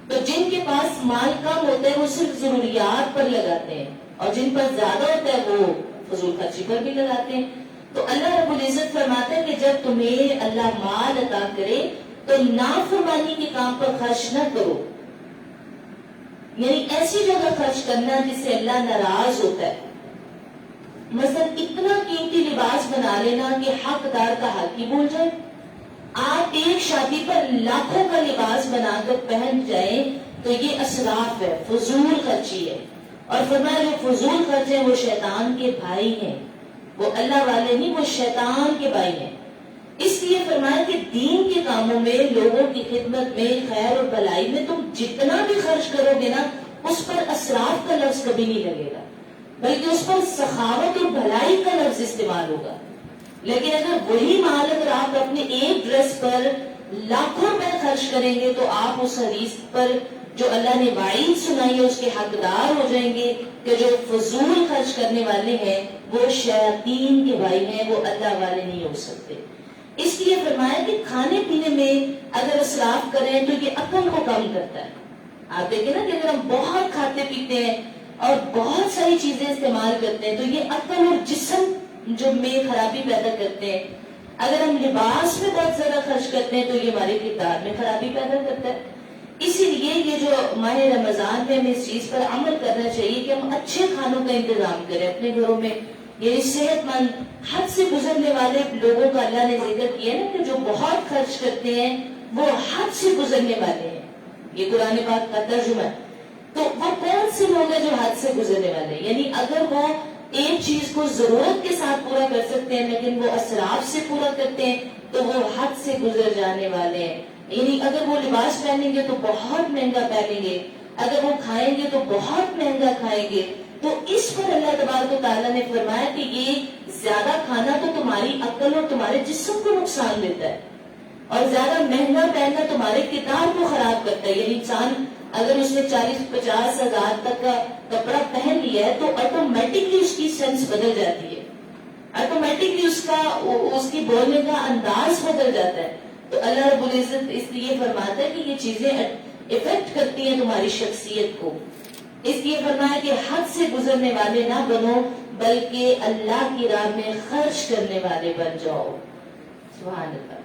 [SPEAKER 1] تو جن کے پاس مال کم ہوتا ہے وہ صرف ضروریات پر لگاتے ہیں, اور جن پر زیادہ ہوتا ہے وہ فضول خرچی پر بھی لگاتے ہیں. تو اللہ رب العزت فرماتا ہے کہ جب تمہیں اللہ مال عطا کرے تو نافرمانی کے کام پر خرچ نہ کرو, یعنی ایسی جگہ خرچ کرنا جس سے اللہ ناراض ہوتا ہے. مثلا اتنا قیمتی لباس بنا لینا کہ حقدار کا حق ہی بھول جائے. آپ ایک شادی پر لاکھوں کا لباس بنا کر پہن جائیں تو یہ اسراف ہے, فضول خرچی ہے. اور فرمایا جو فضول خرچ ہے وہ شیطان کے بھائی ہیں, وہ اللہ والے نہیں, وہ شیطان کے بھائی ہیں. اس لیے فرمایا کہ دین کے کاموں میں, لوگوں کی خدمت میں, خیر اور بھلائی میں تم جتنا بھی خرچ کرو گے نا اس پر اسراف کا لفظ کبھی نہیں لگے گا, بلکہ اس پر سخاوت اور بھلائی کا لفظ استعمال ہوگا. لیکن اگر وہی مال اگر آپ اپنے ایک ڈریس پر لاکھوں روپے خرچ کریں گے تو آپ اس حدیث پر جو اللہ نے وعید سنائی ہے اس کے حقدار ہو جائیں گے کہ جو فضول خرچ کرنے والے ہیں وہ شیاطین کے بھائی ہیں, وہ اللہ والے نہیں ہو سکتے. اس لیے فرمایا کہ کھانے پینے میں اگر اسراف کریں تو یہ عقل کو کم کرتا ہے. آپ دیکھیں نا کہ اگر ہم بہت کھاتے پیتے ہیں اور بہت ساری چیزیں استعمال کرتے ہیں تو یہ عقل اور جسم جو میں خرابی پیدا کرتے ہیں. اگر ہم لباس میں بہت زیادہ خرچ کرتے ہیں تو یہ ہمارے کردار میں خرابی پیدا کرتا ہے. اسی لیے یہ جو ماہ رمضان میں ہمیں اس چیز پر عمل کرنا چاہیے کہ ہم اچھے کھانوں کا انتظام کریں اپنے گھروں میں. یہ صحت مند, حد سے گزرنے والے لوگوں کا اللہ نے ذکر کیا نا کہ جو بہت خرچ کرتے ہیں وہ حد سے گزرنے والے ہیں. یہ قرآن پاک کا ترجمہ ہے. تو وہ کون سے لوگ ہیں جو حد سے گزرنے والے ہیں؟ یعنی اگر وہ ایک چیز کو ضرورت کے ساتھ پورا کر سکتے ہیں لیکن وہ اسراف سے پورا کرتے ہیں تو وہ حد سے گزر جانے والے ہیں. یعنی اگر وہ لباس پہنیں گے تو بہت مہنگا پہنیں گے, اگر وہ کھائیں گے تو بہت مہنگا کھائیں گے. تو اس پر اللہ تبارک و تعالیٰ نے فرمایا کہ یہ زیادہ کھانا تو تمہاری عقل اور تمہارے جسم کو نقصان دیتا ہے, اور زیادہ مہنگا پہننا تمہارے کردار کو خراب کرتا ہے. یعنی انسان اگر اس نے 40-50 ہزار تک کا کپڑا پہن لیا ہے تو آٹومیٹکلی اس کی سینس بدل جاتی ہے, آٹومیٹکلی اس کی بولنے کا انداز بدل جاتا ہے. تو اللہ رب العزت اس لیے فرماتا ہے کہ یہ چیزیں افیکٹ کرتی ہیں تمہاری شخصیت کو. اس لیے فرمایا کہ حد سے گزرنے والے نہ بنو بلکہ اللہ کی راہ میں خرچ کرنے والے بن جاؤ. سبحان اللہ.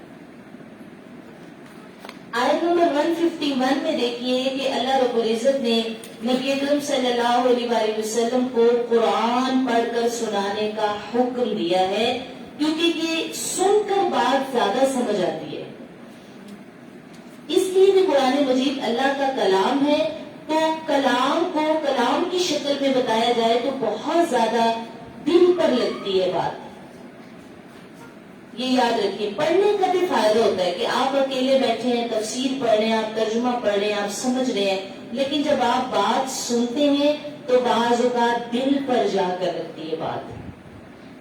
[SPEAKER 1] آیت نمبر 151 میں دیکھیے کہ اللہ رب العزت نے نبی اکرم صلی اللہ علیہ وآلہ وسلم کو قرآن پڑھ کر سنانے کا حکم دیا ہے، کیونکہ یہ سن کر بات زیادہ سمجھ آتی ہے. اس لیے کہ قرآن مجید اللہ کا کلام ہے، تو کلام کو کلام کی شکل میں بتایا جائے تو بہت زیادہ دل پر لگتی ہے بات. یہ یاد رکھیے، پڑھنے کا بھی فائدہ ہوتا ہے کہ آپ اکیلے بیٹھے ہیں، تفسیر پڑھ رہے ہیں، آپ ترجمہ پڑھ رہے ہیں، آپ سمجھ رہے ہیں، لیکن جب آپ بات سنتے ہیں تو بعض اوقات دل پر جا کر لگتی ہے بات.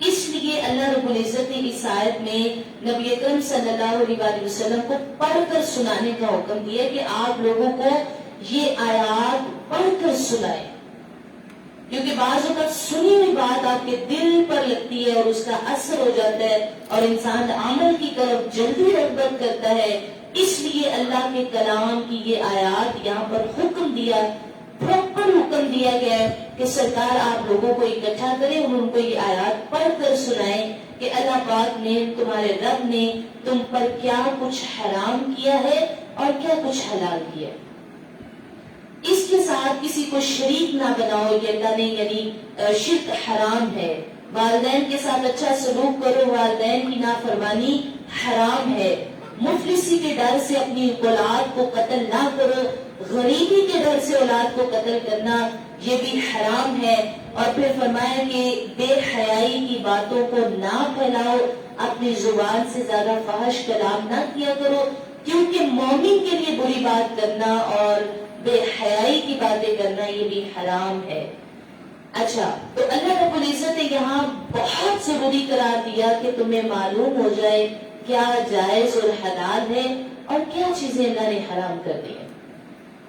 [SPEAKER 1] اس لیے اللہ رب العزت نے اس آیت میں نبی اکرم صلی اللہ علیہ وآلہ وسلم کو پڑھ کر سنانے کا حکم دیا کہ آپ لوگوں کو یہ آیات پڑھ کر سنائیں، کیونکہ بعض اوقات سنی ہوئی بات آپ کے دل پر لگتی ہے اور اس کا اثر ہو جاتا ہے اور انسان عمل کی طرف جلدی رغبت کرتا ہے. اس لیے اللہ کے کلام کی یہ آیات یہاں پر حکم دیا، پراپر حکم دیا گیا ہے کہ سرکار آپ لوگوں کو اکٹھا کریں اور ان کو یہ آیات پڑھ کر سنائیں کہ اللہ پاک نے، تمہارے رب نے تم پر کیا کچھ حرام کیا ہے اور کیا کچھ حلال کیا ہے. اس کے ساتھ کسی کو شریک نہ بناؤ، یہ اللہ نے یعنی شرک حرام ہے. والدین کے ساتھ اچھا سلوک کرو، والدین کی نافرمانی حرام ہے. مفلسی کے ڈر سے اپنی اولاد کو قتل نہ کرو، غریبی کے ڈر سے اولاد کو قتل کرنا یہ بھی حرام ہے. اور پھر فرمایا کہ بے حیائی کی باتوں کو نہ پھیلاؤ، اپنی زبان سے زیادہ فحش کلام نہ کیا کرو، کیونکہ مومن کے لیے بری بات کرنا اور بے حیائی کی باتیں کرنا یہ بھی حرام ہے. اچھا، تو اللہ رب العزت نے یہاں بہت ضروری قرار دیا کہ تمہیں معلوم ہو جائے کیا جائز اور حلال ہے اور کیا چیزیں اللہ نے حرام کر دی ہیں.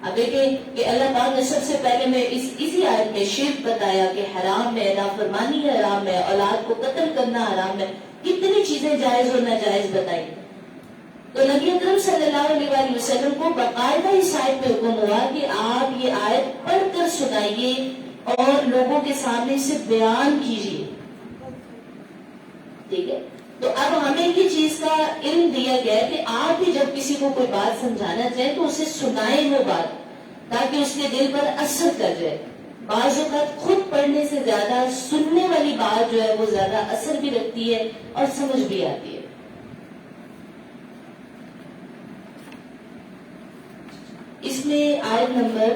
[SPEAKER 1] اب دیکھیں کہ اللہ پاک نے سب سے پہلے میں اسی آیت میں شرک بتایا کہ حرام ہے، نافرمانی حرام ہے، اولاد کو قتل کرنا حرام ہے، کتنی چیزیں جائز اور ناجائز بتائی. تو نبی اکرم صلی اللہ علیہ وآلہ وسلم کو باقاعدہ اس آیت میں حکم ہوا کہ آپ یہ آیت پڑھ کر سنائیے اور لوگوں کے سامنے سے بیان کیجیے. ٹھیک ہے، تو اب ہمیں یہ چیز کا علم دیا گیا ہے کہ آپ بھی جب کسی کو کوئی بات سمجھانا چاہیں تو اسے سنائیں وہ بات، تاکہ اس کے دل پر اثر کر جائے. بعض اوقات خود پڑھنے سے زیادہ سننے والی بات جو ہے وہ زیادہ اثر بھی رکھتی ہے اور سمجھ بھی آتی ہے. اس میں آیت نمبر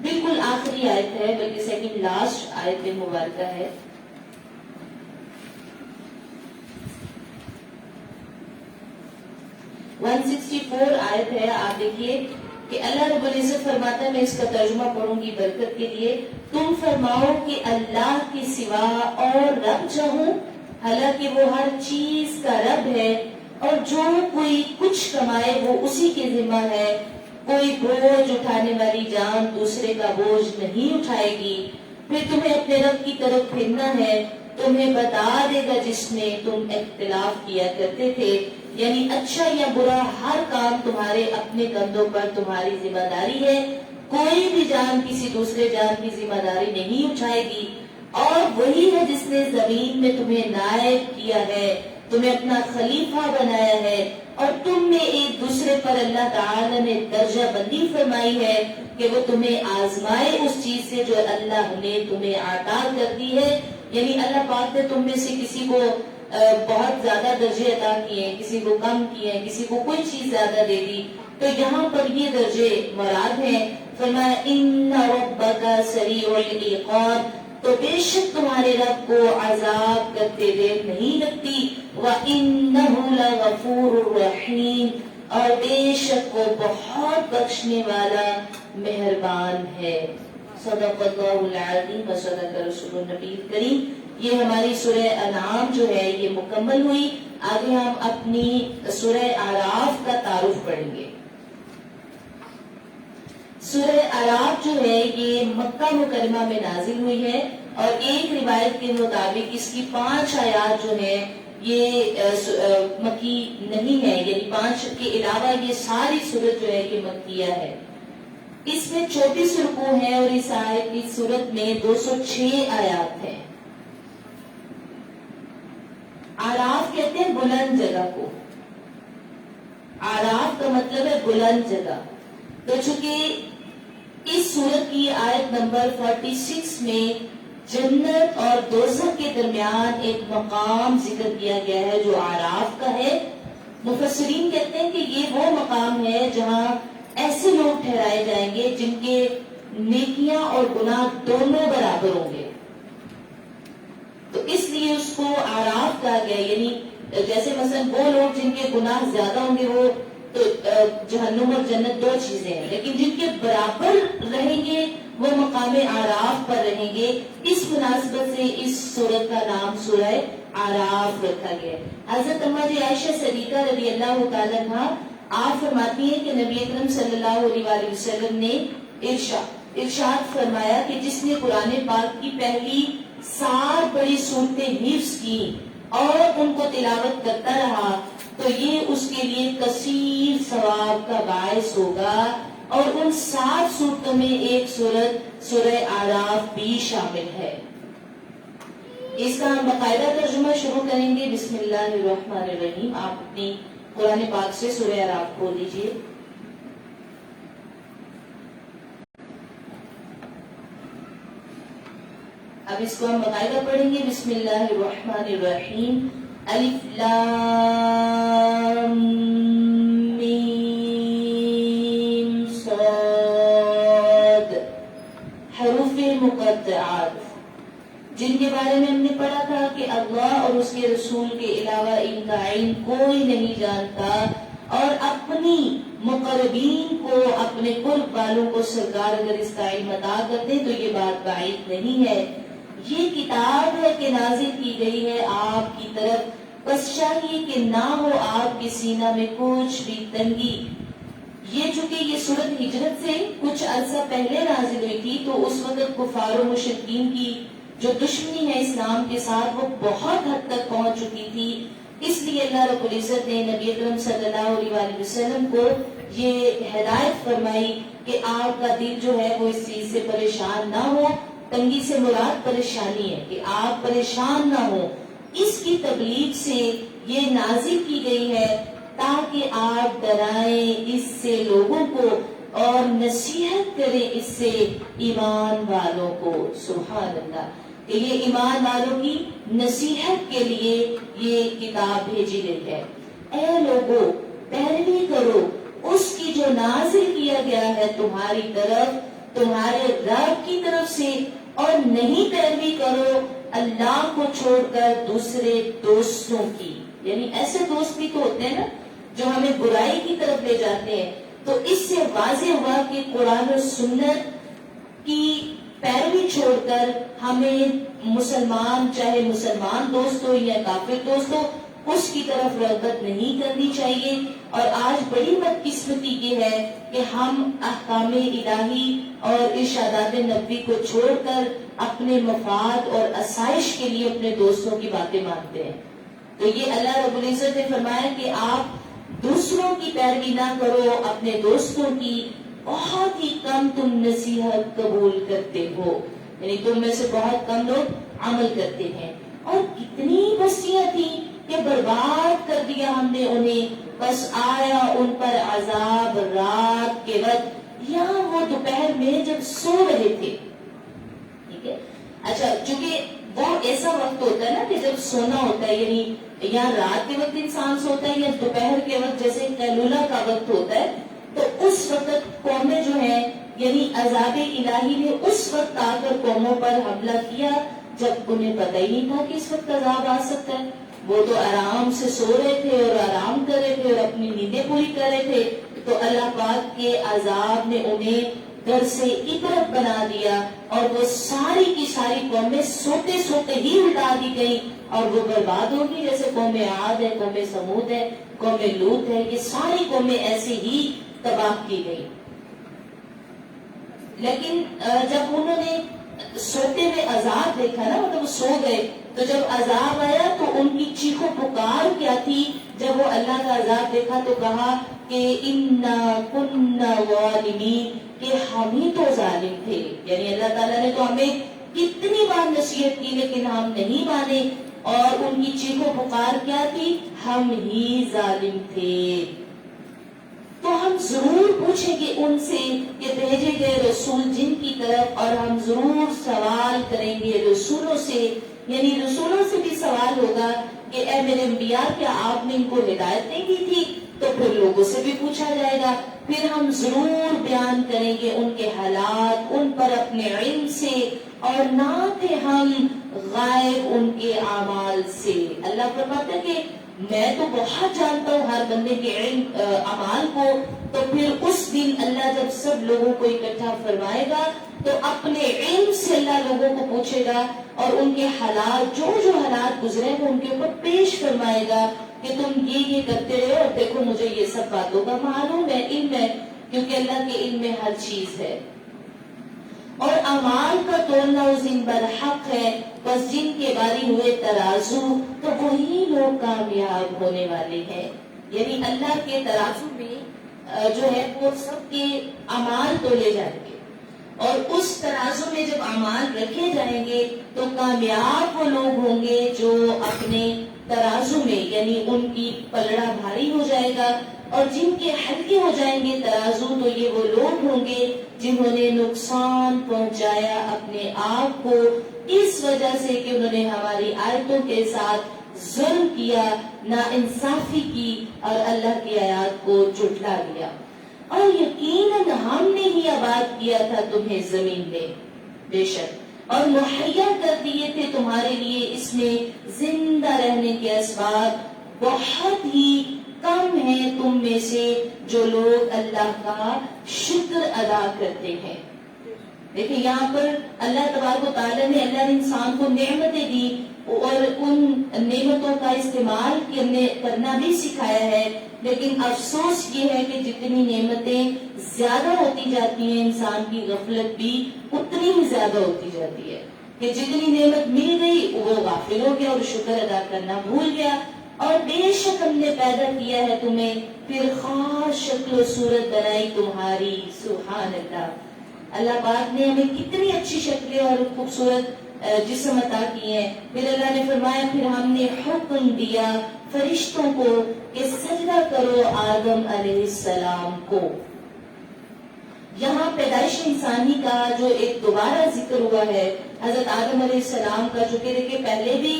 [SPEAKER 1] بالکل آخری آیت ہے، بلکہ سیکنڈ لاسٹ آیت مبارکہ ہے. ۔ 164 آیت ہے. آپ دیکھیے کہ اللہ رب العزت فرماتا ہے، میں اس کا ترجمہ پڑھوں گی برکت کے لیے. تم فرماؤ کہ اللہ کے سوا اور رب چاہوں، حالانکہ وہ ہر چیز کا رب ہے اور جو کوئی کچھ کمائے وہ اسی کے ذمہ ہے. کوئی بوجھ اٹھانے والی جان دوسرے کا بوجھ نہیں اٹھائے گی. پھر تمہیں اپنے رب کی طرف پھرنا ہے، تمہیں بتا دے گا جس میں تم اختلاف کیا کرتے تھے. یعنی اچھا یا برا ہر کام تمہارے اپنے کندھوں پر تمہاری ذمہ داری ہے. کوئی بھی جان کسی دوسرے جان کی ذمہ داری نہیں اٹھائے گی. اور وہی ہے جس نے زمین میں تمہیں نائب کیا ہے، تمہیں اپنا خلیفہ بنایا ہے، اور تم میں ایک دوسرے پر اللہ تعالی نے درجہ بندی فرمائی ہے کہ وہ تمہیں آزمائے اس چیز سے جو اللہ نے تمہیں عطا کر دی ہے. یعنی اللہ پاک نے تم میں سے کسی کو بہت زیادہ درجے عطا کیے ہیں، کسی کو کم کیے ہیں، کسی کو کوئی چیز زیادہ دے دی. تو یہاں پر یہ درجے مراد ہیں. فرمایا ان ربک سریع العقاب، تو بے شک تمہارے رب کو عذاب کرتے دیر نہیں لگتی. وَإِنَّهُ لَغَفُورٌ رَحِيمٌ، اور بے شک وہ بہت بخشنے والا مہربان ہے. صدق اللہ العظیم و صدق رسول النبی الکریم. یہ ہماری سورہ انعام جو ہے یہ مکمل ہوئی. آگے ہم اپنی سورہ اعراف کا تعارف پڑھیں گے. سورہ اعراف جو ہے یہ مکہ مکرمہ میں نازل ہوئی ہے، اور ایک روایت کے مطابق اس کی 5 آیات جو ہے یہ مکی نہیں ہے، یعنی 5 کے علاوہ یہ ساری سورت جو ہے یہ مکیہ ہے. اس میں 34 رکوع ہیں اور اس آیت کی صورت میں 206 آیات ہیں۔ آراف کہتے ہیں بلند جگہ کو، آراف کا مطلب ہے بلند جگہ۔ تو چونکہ اس سورت کی آیت نمبر 46 میں جنت اور دوزخ کے درمیان ایک مقام ذکر کیا گیا ہے جو آراف کا ہے، مفسرین کہتے ہیں کہ یہ وہ مقام ہے جہاں ایسے لوگ ٹھہرائے جائیں گے جن کے نیکیاں اور گناہ دونوں برابر ہوں گے، تو اس لیے اس کو آراف کہا گیا۔ یعنی جیسے مثلا وہ لوگ جن کے گناہ زیادہ ہوں گے وہ تو جہنم اور جنت دو چیزیں ہیں، لیکن جن کے برابر رہیں گے وہ مقام آراف پر رہیں گے۔ اس مناسبت سے اس سورت کا نام سورہ آراف رکھا گیا۔ حضرت اماں عائشہ صدیقہ رضی اللہ تعالیٰ عنہا آپ فرماتی ہیں کہ نبی اکرم صلی اللہ علیہ وآلہ وسلم نے ارشاد فرمایا کہ جس نے قرآن پاک کی پہلی 7 بڑی صورتیں حفظ کی اور ان کو تلاوت کرتا رہا تو یہ اس کے لیے کثیر ثواب کا باعث ہوگا، اور ان 7 صورتوں میں ایک صورت سورہ آراف بھی شامل ہے۔ اس کا ہم باقاعدہ ترجمہ شروع کریں گے۔ بسم اللہ الرحمن الرحیم۔ آپ اپنی قرآن پاک سے سورہ آراف کھول لیجیے۔ اب اس کو ہم باقاعدہ پڑھیں گے۔ بسم اللہ الرحمن الرحیم۔ الف لام میم صاد، حروف مقطعات، جن کے بارے میں ہم نے پڑھا تھا کہ اللہ اور اس کے رسول کے علاوہ ان کا علم کوئی نہیں جانتا، اور اپنی مقربین کو، اپنے قرب والوں کو سرکار اگر اس کا علم عطا کرتے تو یہ بات بعید نہیں ہے۔ یہ کتاب ہے کہ نازل کی گئی ہے آپ کی طرف، بس چاہیے کہ نہ ہو آپ کے سینہ میں کچھ بھی تنگی۔ یہ چونکہ یہ سورت ہجرت سے کچھ عرصہ پہلے نازل ہوئی تھی تو اس وقت کفار و مشرکین کی جو دشمنی ہے اسلام کے ساتھ وہ بہت حد تک پہنچ چکی تھی، اس لیے اللہ رب العزت نے نبی اکرم صلی اللہ علیہ وآلہ وسلم کو یہ ہدایت فرمائی کہ آپ کا دل جو ہے وہ اس چیز سے پریشان نہ ہو۔ تنگی سے مراد پریشانی ہے کہ آپ پریشان نہ ہو، اس کی تبلیغ سے یہ نازل کی گئی ہے تاکہ آپ ڈرائیں اس سے لوگوں کو اور نصیحت کریں اس سے ایمان والوں کو۔ سبحان اللہ، کہ یہ ایمان والوں کی نصیحت کے لیے یہ کتاب بھیجی گئی ہے۔ اے لوگو، پیروی کرو اس کی جو نازل کیا گیا ہے تمہاری طرف، تمہارے رب کی طرف سے، اور نہیں پیروی کرو اللہ کو چھوڑ کر دوسرے دوستوں کی۔ یعنی ایسے دوست بھی تو ہوتے ہیں نا جو ہمیں برائی کی طرف لے جاتے ہیں، تو اس سے واضح ہوا کہ قرآن و سنت کی پیروی چھوڑ کر ہمیں مسلمان، چاہے مسلمان دوست ہو یا کافر دوست ہو، اس کی طرف رغبت نہیں کرنی چاہیے۔ اور آج بڑی بدقسمتی یہ ہے کہ ہم احکام الہی اور ارشادات نبوی کو چھوڑ کر اپنے مفاد اور آسائش کے لیے اپنے دوستوں کی باتیں مانتے ہیں۔ تو یہ اللہ رب العزت نے فرمایا کہ آپ دوسروں کی پیروی نہ کرو، اپنے دوستوں کی، بہت ہی کم تم نصیحت قبول کرتے ہو، یعنی تم میں سے بہت کم لوگ عمل کرتے ہیں۔ اور کتنی بستیاں تھیں کہ برباد کر دیا ہم نے انہیں، بس آیا ان پر عذاب رات کے وقت یا وہ دوپہر میں جب سو رہے تھے۔ ٹھیک ہے، اچھا، چونکہ وہ ایسا وقت ہوتا ہے نا کہ جب سونا ہوتا ہے، یعنی یا رات کے وقت انسان سوتا ہے یا دوپہر کے وقت جیسے قیلولہ کا وقت ہوتا ہے، تو اس وقت قومیں جو ہیں یعنی عذاب الہی نے اس وقت آ کر قوموں پر حملہ کیا جب انہیں پتہ ہی نہیں تھا کہ اس وقت عذاب آ سکتا ہے۔ وہ تو آرام سے سو رہے تھے اور آرام کر رہے تھے اور اپنی نیندیں پوری کر رہے تھے، تو اللہ پاک کے عذاب نے انہیں ڈر سے عبرت بنا دیا، اور وہ ساری کی ساری قومیں سوتے سوتے ہی الٹا دی گئی اور وہ برباد ہوگی، جیسے قوم عاد ہے، قوم سمود ہے، قوم لوط ہے، یہ ساری قومیں ایسے ہی تباہ کی گئی۔ لیکن جب انہوں نے سوتے میں عذاب دیکھا نا، مطلب سو گئے، تو جب عذاب آیا تو ان کی چیخو پکار کیا تھی؟ جب وہ اللہ کا عذاب دیکھا تو کہا کہ انا کنا ظالمین، کہ ہم ہی تو ظالم تھے. یعنی اللہ تعالیٰ نے تو ہمیں کتنی بار نصیحت کی لیکن ہم نہیں مانے، اور ان کی چیخ و پکار کیا تھی؟ ہم ہی ظالم تھے. تو ہم ضرور پوچھیں گے ان سے کہ بھیجے گئے رسول جن کی طرف، اور ہم ضرور سوال کریں گے رسولوں سے، یعنی رسولوں سے بھی سوال ہوگا کہ اے میرے انبیاء، کیا آپ نے ان کو ہدایت نہیں دی تھی؟ تو پھر لوگوں سے بھی پوچھا جائے گا. پھر ہم ضرور بیان کریں گے ان کے حالات ان پر اپنے علم سے، اور نہ تھے ہم غائب ان کے اعمال سے. اللہ فرماتا ہے کہ میں تو بہت جانتا ہوں ہر بندے کے علم اعمال کو. تو پھر اس دن اللہ جب سب لوگوں کو اکٹھا فرمائے گا تو اپنے علم سے اللہ لوگوں کو پوچھے گا، اور ان کے حالات جو حالات گزرے وہ ان کے اوپر پیش فرمائے گا کہ تم یہ کرتے رہے، اور دیکھو مجھے یہ سب باتوں کا معلوم ہے، علم ہے، کیونکہ اللہ کے علم میں ہر چیز ہے. اور اعمال کا تولنا اس دن برحق ہے، بس جن کے باری ہوئے ترازو تو وہی لوگ کامیاب ہونے والے ہیں. یعنی اللہ کے ترازو میں جو ہے وہ سب کے اعمال تولے جائیں گے، اور اس ترازو میں جب اعمال رکھے جائیں گے تو کامیاب وہ لوگ ہوں گے جو اپنے ترازو میں، یعنی ان کی پلڑا بھاری ہو جائے گا، اور جن کے ہلکے ہو جائیں گے ترازو تو یہ وہ لوگ ہوں گے جنہوں نے نقصان پہنچایا اپنے آپ کو اس وجہ سے کہ انہوں نے ہماری آیتوں کے ساتھ ظلم کیا، ناانصافی کی، اور اللہ کی آیات کو جھٹلا دیا. اور یقیناً ہم نے ہی آباد کیا تھا تمہیں زمین میں، بے شک، اور مہیا کر دیے تھے تمہارے لیے اس میں زندہ رہنے کے اسباب. بہت ہی کم ہیں تم میں سے جو لوگ اللہ کا شکر ادا کرتے ہیں. دیکھیں یہاں پر اللہ تبارک و تعالیٰ نے انسان کو نعمتیں دی، اور ان نعمتوں کا استعمال کرنا بھی سکھایا ہے. لیکن افسوس یہ ہے کہ جتنی نعمتیں زیادہ ہوتی جاتی ہیں انسان کی غفلت بھی اتنی ہی زیادہ ہوتی جاتی ہے، کہ جتنی نعمت مل گئی وہ غافل ہو گیا اور شکر ادا کرنا بھول گیا. اور بے شک ہم نے پیدا کیا ہے تمہیں، پھر خاص شکل و صورت بنائی تمہاری. سبحان اللہ، اللہ پاک نے ہمیں کتنی اچھی شکلیں اور خوبصورت جسم عطا کی ہیں. پھر اللہ نے فرمایا پھر ہم نے حکم دیا فرشتوں کو کہ سجدہ کرو آدم علیہ السلام کو. یہاں پیدائش انسانی کا جو ایک دوبارہ ذکر ہوا ہے حضرت آدم علیہ السلام کا، جو کہ دیکھیں پہلے بھی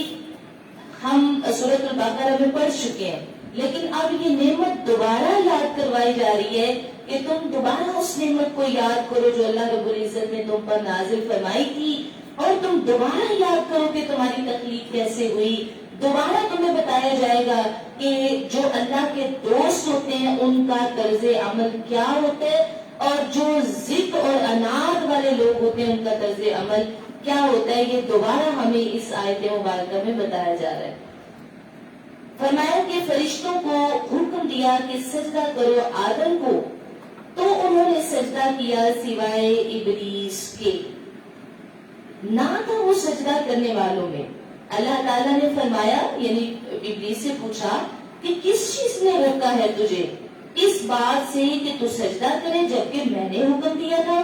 [SPEAKER 1] ہم سورۃ البقرہ میں پڑھ چکے ہیں، لیکن اب یہ نعمت دوبارہ یاد کروائی جا رہی ہے کہ تم دوبارہ اس نعمت کو یاد کرو جو اللہ رب العزت نے تم پر نازل فرمائی تھی، اور تم دوبارہ یاد کرو کہ تمہاری تخلیق کیسے ہوئی. دوبارہ تمہیں بتایا جائے گا کہ جو اللہ کے دوست ہوتے ہیں ان کا طرز عمل کیا ہوتا ہے، اور جو ضد اور اناد والے لوگ ہوتے ہیں ان کا طرز عمل کیا ہوتا ہے. یہ دوبارہ ہمیں اس آیت مبارکہ میں بتایا جا رہا ہے. فرمایا کہ فرشتوں کو حکم دیا کہ سجدہ کرو آدم کو، تو انہوں نے سجدہ کیا سوائے ابلیس کے. نہ تھا وہ سجدہ کرنے والوں میں. اللہ تعالیٰ نے فرمایا، یعنی ابلیس سے پوچھا کہ کس چیز نے روکا ہے تجھے اس بات سے کہ تو سجدہ کرے جبکہ میں نے حکم دیا تھا؟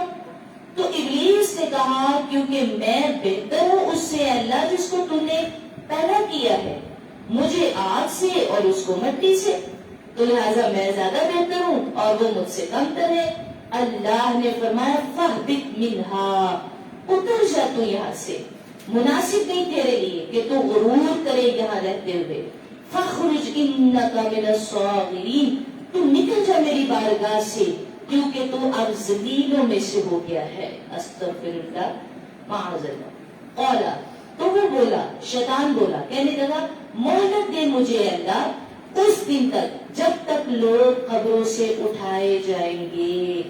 [SPEAKER 1] تو ابلیس نے کہا کیونکہ میں بہتر ہوں اس سے اللہ جس کو تم نے پیدا کیا ہے، مجھے آگ سے اور اس کو مٹی سے، تو لہٰذا میں زیادہ بہتر ہوں اور وہ مجھ سے کمتر ہے. اللہ نے فرمایا فاہبط منہا، اتر جا تو یہاں سے، مناسب نہیں تیرے لیے کہ تو غرور کرے یہاں رہتے ہوئے. فخرج انک من الصاغرین، تو نکل جا میری بارگاہ سے کیونکہ تو اب ذلیلوں میں سے ہو گیا ہے. استغفر اللہ، معاذ اللہ. قولا، تو وہ بولا، شیطان بولا، کہنے لگا مہلت دے مجھے اللہ اس دن تک جب تک لوگ قبروں سے اٹھائے جائیں گے.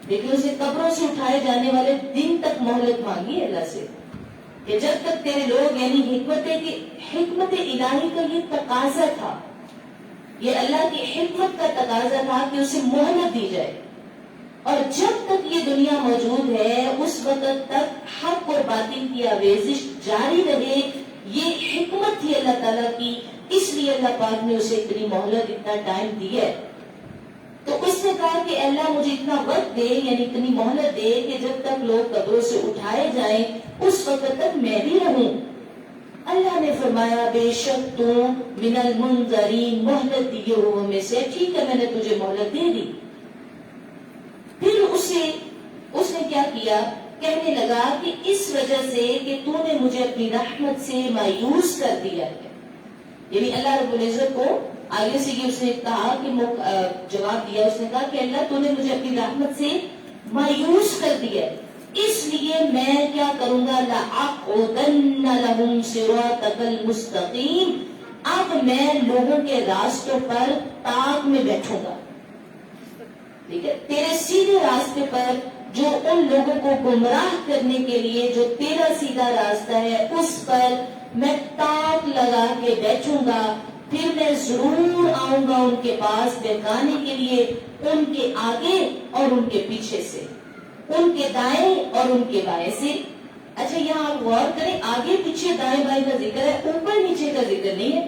[SPEAKER 1] لیکن اسے قبروں سے اٹھائے جانے والے دن تک مہلت مانگی اللہ سے کہ جب تک تیرے لوگ، یعنی حکمت الہی کا یہ تقاضا تھا، یہ اللہ کی حکمت کا تقاضا تھا کہ اسے مہلت دی جائے، اور جب تک یہ دنیا موجود ہے اس وقت تک حق اور باطل کی آویزش جاری رہے. یہ حکمت تھی اللہ تعالیٰ کی، اس لیے اللہ پاک نے اسے اتنی مہلت، اتنا ٹائم دیا ہے. تو اس نے کہا کہ اللہ مجھے اتنا وقت دے، یعنی اتنی مہلت دے کہ جب تک لوگ قبروں سے اٹھائے جائیں اس وقت تک میں بھی رہوں۔ اللہ نے فرمایا بے شک تو من المنظرین، مہلت دیے ہوئے میں سے، ٹھیک ہے میں نے تجھے مہلت دے دی۔ پھر اس نے کیا کیا، کہنے لگا کہ اس وجہ سے کہ تو نے مجھے اپنی رحمت سے مایوس کر دیا ہے، یعنی اللہ رب العزت کو آگے سے یہ اس نے کہا کہ جواب دیا، اس نے کہا کہ اللہ تو نے مجھے اپنی رحمت سے مایوس کر دیا ہے، اس لیے میں کیا کروں گا، لَأَقْعُدَنَّ لَهُمْ صِرَاطَكَ الْمُسْتَقِيمَ، اب میں لوگوں کے راستوں پر تاک میں بیٹھوں گا، ٹھیک ہے، تیرے سیدھے راستے پر، جو ان لوگوں کو گمراہ کرنے کے لیے جو تیرا سیدھا راستہ ہے اس پر میں تاک لگا کے بیٹھوں گا، پھر میں ضرور آؤں گا ان کے پاس بہکانے کے لیے، ان کے آگے اور ان کے پیچھے سے، ان کے دائیں اور ان کے بائیں سے۔ اچھا یہاں آپ غور کریں، آگے پیچھے دائیں بائیں کا ذکر ہے، اوپر نیچے کا ذکر نہیں ہے،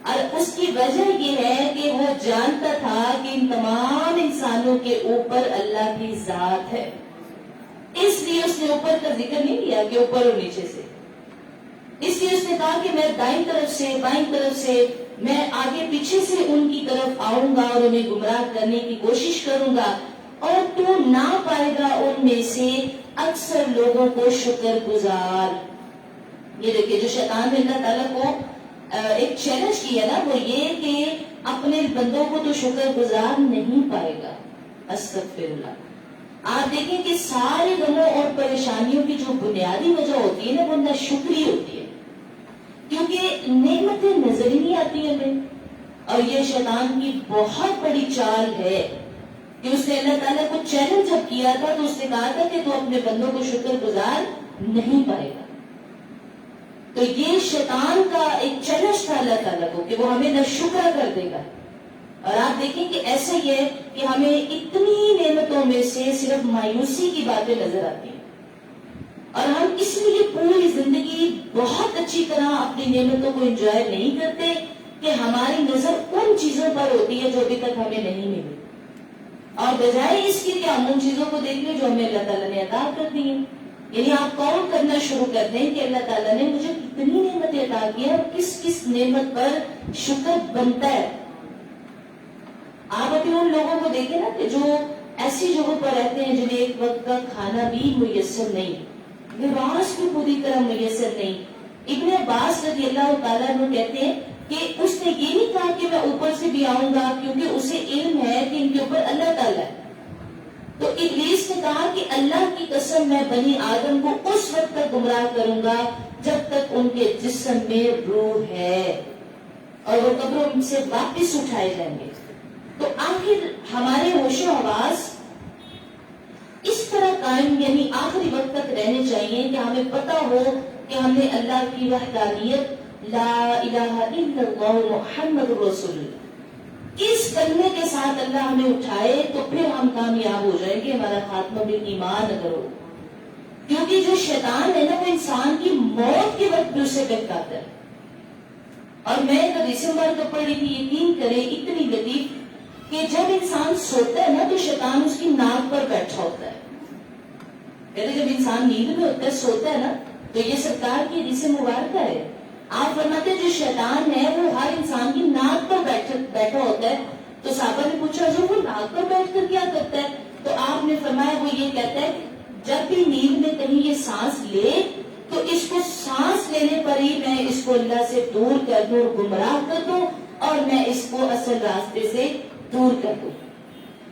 [SPEAKER 1] اور اس کی وجہ یہ ہے کہ وہ جانتا تھا کہ ان تمام انسانوں کے اوپر اللہ کی ذات ہے، اس لیے اس نے اوپر کا ذکر نہیں کیا کہ اوپر اور نیچے سے، اس لیے اس نے کہا کہ میں دائیں طرف سے بائیں طرف سے، میں آگے پیچھے سے ان کی طرف آؤں گا اور انہیں گمراہ کرنے کی کوشش کروں گا، اور تو نہ پائے گا ان میں سے اکثر لوگوں کو شکر گزار۔ یہ دیکھیں جو شیطان نے اللہ تعالیٰ کو ایک چیلنج کیا نا، وہ یہ کہ اپنے بندوں کو تو شکر گزار نہیں پائے گا، استغفر اللہ۔ آپ دیکھیں کہ سارے غموں اور پریشانیوں کی جو بنیادی وجہ ہوتی ہے نا، وہ ناشکری ہوتی ہے، کیونکہ نعمتیں نظر ہی نہیں آتی ہمیں، اور یہ شیطان کی بہت بڑی چال ہے کہ اس نے اللہ تعالیٰ کو چیلنج جب کیا تھا تو اس نے کہا تھا کہ تو اپنے بندوں کو شکر گزار نہیں پائے گا، تو یہ شیطان کا ایک چیلنج تھا اللہ تعالیٰ کو کہ وہ ہمیں ناشکرا کر دے گا۔ اور آپ دیکھیں کہ ایسا ہی ہے کہ ہمیں اتنی نعمتوں میں سے صرف مایوسی کی باتیں نظر آتی ہیں، اور ہم اس لیے پوری زندگی بہت اچھی طرح اپنی نعمتوں کو انجوائے نہیں کرتے کہ ہماری نظر ان چیزوں پر ہوتی ہے جو ابھی تک ہمیں نہیں ملی، اور بجائے اس کے کہ ہم ان چیزوں کو دیکھ لیں جو ہمیں اللہ تعالیٰ نے عطا کر دی ہیں، یعنی آپ کاؤنٹ کرنا شروع کر دیں کہ اللہ تعالیٰ نے مجھے کتنی نعمتیں عطا کی ہیں اور کس کس نعمت پر شکر بنتا ہے۔ آپ ابھی ان لوگوں کو دیکھیں نا کہ جو ایسی جگہوں پر رہتے ہیں جنہیں ایک وقت کا کھانا بھی میسر نہیں، لباس بھی پوری طرح میسر نہیں۔ ابن عباس رضی اللہ تعالیٰ عنہ کہتے ہیں کہ اس نے یہ نہیں کہا کہ میں اوپر سے بھی آؤں گا، کیونکہ اسے علم ہے کہ ان کے اوپر اللہ تعالیٰ ہے، تو ابلیس نے کہا کہ اللہ کی قسم میں بنی آدم کو اس وقت تک گمراہ کروں گا جب تک ان کے جسم میں روح ہے اور وہ قبروں سے واپس اٹھائے جائیں گے۔ تو آخر ہمارے ہوش و حواس اس طرح قائم، یعنی آخری وقت تک رہنے چاہیے کہ ہمیں پتا ہو کہ ہم نے اللہ کی وحدانیت، لا الہ الا اللہ محمد رسول اللہ، اس کلمے کے ساتھ اللہ ہمیں اٹھائے تو پھر ہم کامیاب ہو جائیں گے، ہمارا خاتمہ بالایمان اگر ہو، کیونکہ جو شیطان ہے نا وہ انسان کی موت کے وقت بھی اسے بہکاتا ہے۔ اور میں جب ڈسمبر کو پڑھی تھی، یقین کریں اتنی لطیف کہ جب انسان سوتا ہے نا تو شیطان اس کی ناک پر بیٹھا ہوتا ہے، کہتے جب انسان نیند میں ہوتا ہے سوتا ہے نا تو یہ سرکار کی حدیث مبارکہ ہے، آپ فرماتے ہیں جو شیطان ہے وہ ہر انسان کی ناک پر بیٹھا ہوتا ہے، تو صحابہ نے پوچھا جو وہ ناک پر بیٹھ کر کیا کرتا ہے، تو آپ نے فرمایا وہ یہ کہتا ہے جب بھی نیند میں کہیں یہ سانس لے تو اس کو سانس لینے پر ہی میں اس کو اللہ سے دور کر دوں، گمراہ کر دوں، اور میں اس کو اصل راستے سے دور کر دوں،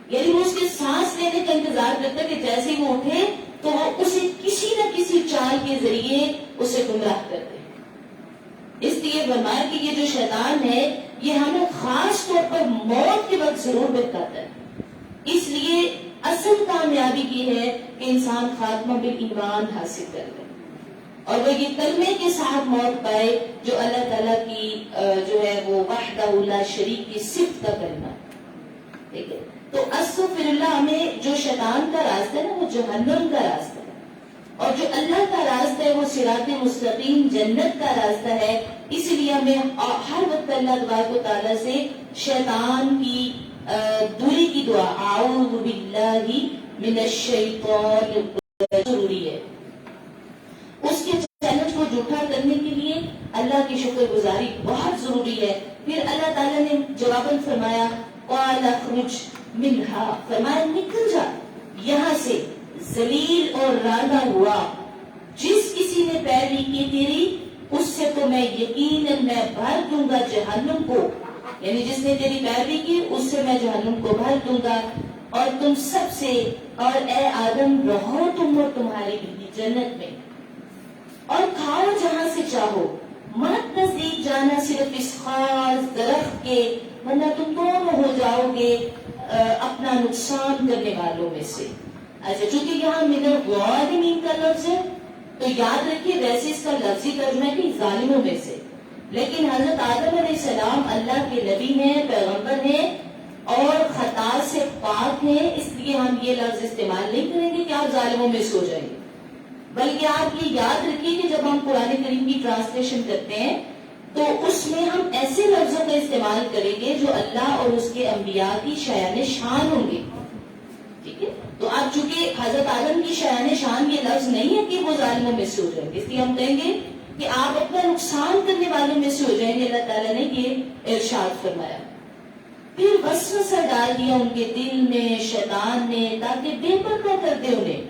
[SPEAKER 1] یعنی وہ اس کے سانس لینے کا انتظار کرتا ہے کہ جیسے ہی وہ اٹھے تو وہ اسے کسی نہ کسی چال کے ذریعے اسے گمراہ کرتے۔ اس لیے فرمایا کہ یہ جو شیطان ہے یہ ہمیں خاص طور پر موت کے وقت ضرور بہکاتا ہے، اس لیے اصل کامیابی یہ ہے کہ انسان خاتمہ بالایمان حاصل کر لے اور وہ یہ کلمے کے ساتھ موت پائے جو اللہ تعالیٰ کی جو ہے وہ وحدہ لا شریک کی صفت کا کلمہ، ٹھیک ہے۔ تو استغفر اللہ، ہمیں جو شیطان کا راستہ ہے نا وہ جہنم کا راستہ ہے، اور جو اللہ کا راستہ ہے وہ صراط مستقیم جنت کا راستہ ہے، اس لیے ہمیں ہر وقت اللہ تبارک و تعالیٰ سے شیطان کی دوری کی دعا اعوذ باللہ من الشیطان ضروری ہے. اس کے چیلنج کو جھوٹا کرنے کے لیے اللہ کی شکر گزاری بہت ضروری ہے. پھر اللہ تعالیٰ نے جواباً فرمایا قال اخرج منہا، فرمایا نکل جا یہاں سے ذلیل اور راندہ ہوا. جس کسی نے پیروی کی تیری اس سے تو میں یقیناً میں بھر دوں گا جہنم کو، یعنی جس نے تیری پیروی کی اس سے میں جہنم کو بھر دوں گا. اور تم سب سے، اور اے آدم رہو تم اور تمہاری بیوی جنت میں اور کھاؤ جہاں سے چاہو، مت نزدیک جانا صرف اس خاص درخت کے، ورنہ تم دونوں ہو جاؤ گے اپنا نقصان کرنے والوں میں سے. اچھا، چونکہ یہاں من الظالمین کا لفظ ہے تو یاد رکھیے ویسے اس کا لفظی ترجمہ ہے کہ ظالموں میں سے، لیکن حضرت آدم علیہ السلام اللہ کے نبی ہیں، پیغمبر ہیں اور خطا سے پاک ہیں، اس لیے ہم یہ لفظ استعمال نہیں کریں گے کہ آپ ظالموں میں سے ہو جائیں گے، بلکہ آپ یہ یاد رکھیے کہ جب ہم قرآن کریم کی ٹرانسلیشن کرتے ہیں تو اس میں ہم ایسے لفظوں کا استعمال کریں گے جو اللہ اور اس کے انبیاء کی شایان شان ہوں گے. ٹھیک ہے، تو اب چونکہ حضرت آدم کی شایان شان یہ لفظ نہیں ہے کہ وہ ظالموں میں سے ہو جائیں گے، اس لیے ہم کہیں گے کہ آپ اپنا نقصان کرنے والوں میں سے ہو جائیں گے. اللہ تعالیٰ نے یہ ارشاد فرمایا. پھر وسوسہ ڈال دیا ان کے دل میں شیطان نے تاکہ بے پردہ کر دے انہیں،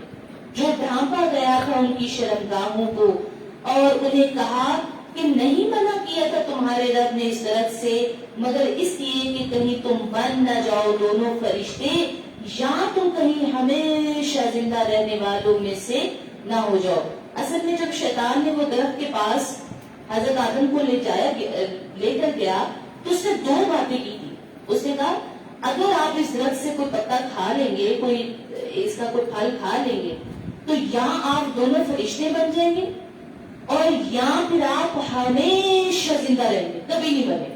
[SPEAKER 1] جو ڈھانپا گیا تھا ان کی شرمگاہوں کو، اور انہیں کہا کہ نہیں منع کیا تھا تمہارے رب نے اس درخت سے مگر اس لیے کہ کہیں تم بن نہ جاؤ دونوں فرشتے، یا تم کہیں ہمیشہ زندہ رہنے والوں میں سے نہ ہو جاؤ. اصل میں جب شیطان نے وہ درخت کے پاس حضرت آدم کو لے کر گیا تو اس نے دو باتیں کی تھی. اس نے کہا اگر آپ اس درخت سے کوئی پتا کھا لیں گے، اس کا کوئی پھل کھا لیں گے تو یا آپ دونوں فرشتے بن جائیں گے اور یا پھر آپ ہمیشہ زندہ رہیں گے، کبھی نہیں بنے.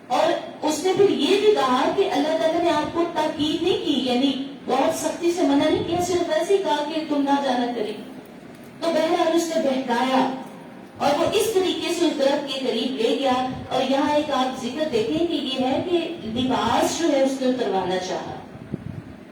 [SPEAKER 1] اور اس نے پھر یہ بھی کہا کہ اللہ تعالیٰ نے آپ کو تاکید نہیں کی، یعنی بہت سختی سے منع نہیں کیا، صرف ایسے ہی کہا کہ تم نہ جانا کریں. تو بہرحال اس نے بہکایا اور وہ اس طریقے سے اس درخت کے قریب لے گیا. اور یہاں ایک آپ ذکر دیکھیں کہ یہ ہے کہ لباس جو ہے اس نے اتروانا چاہا.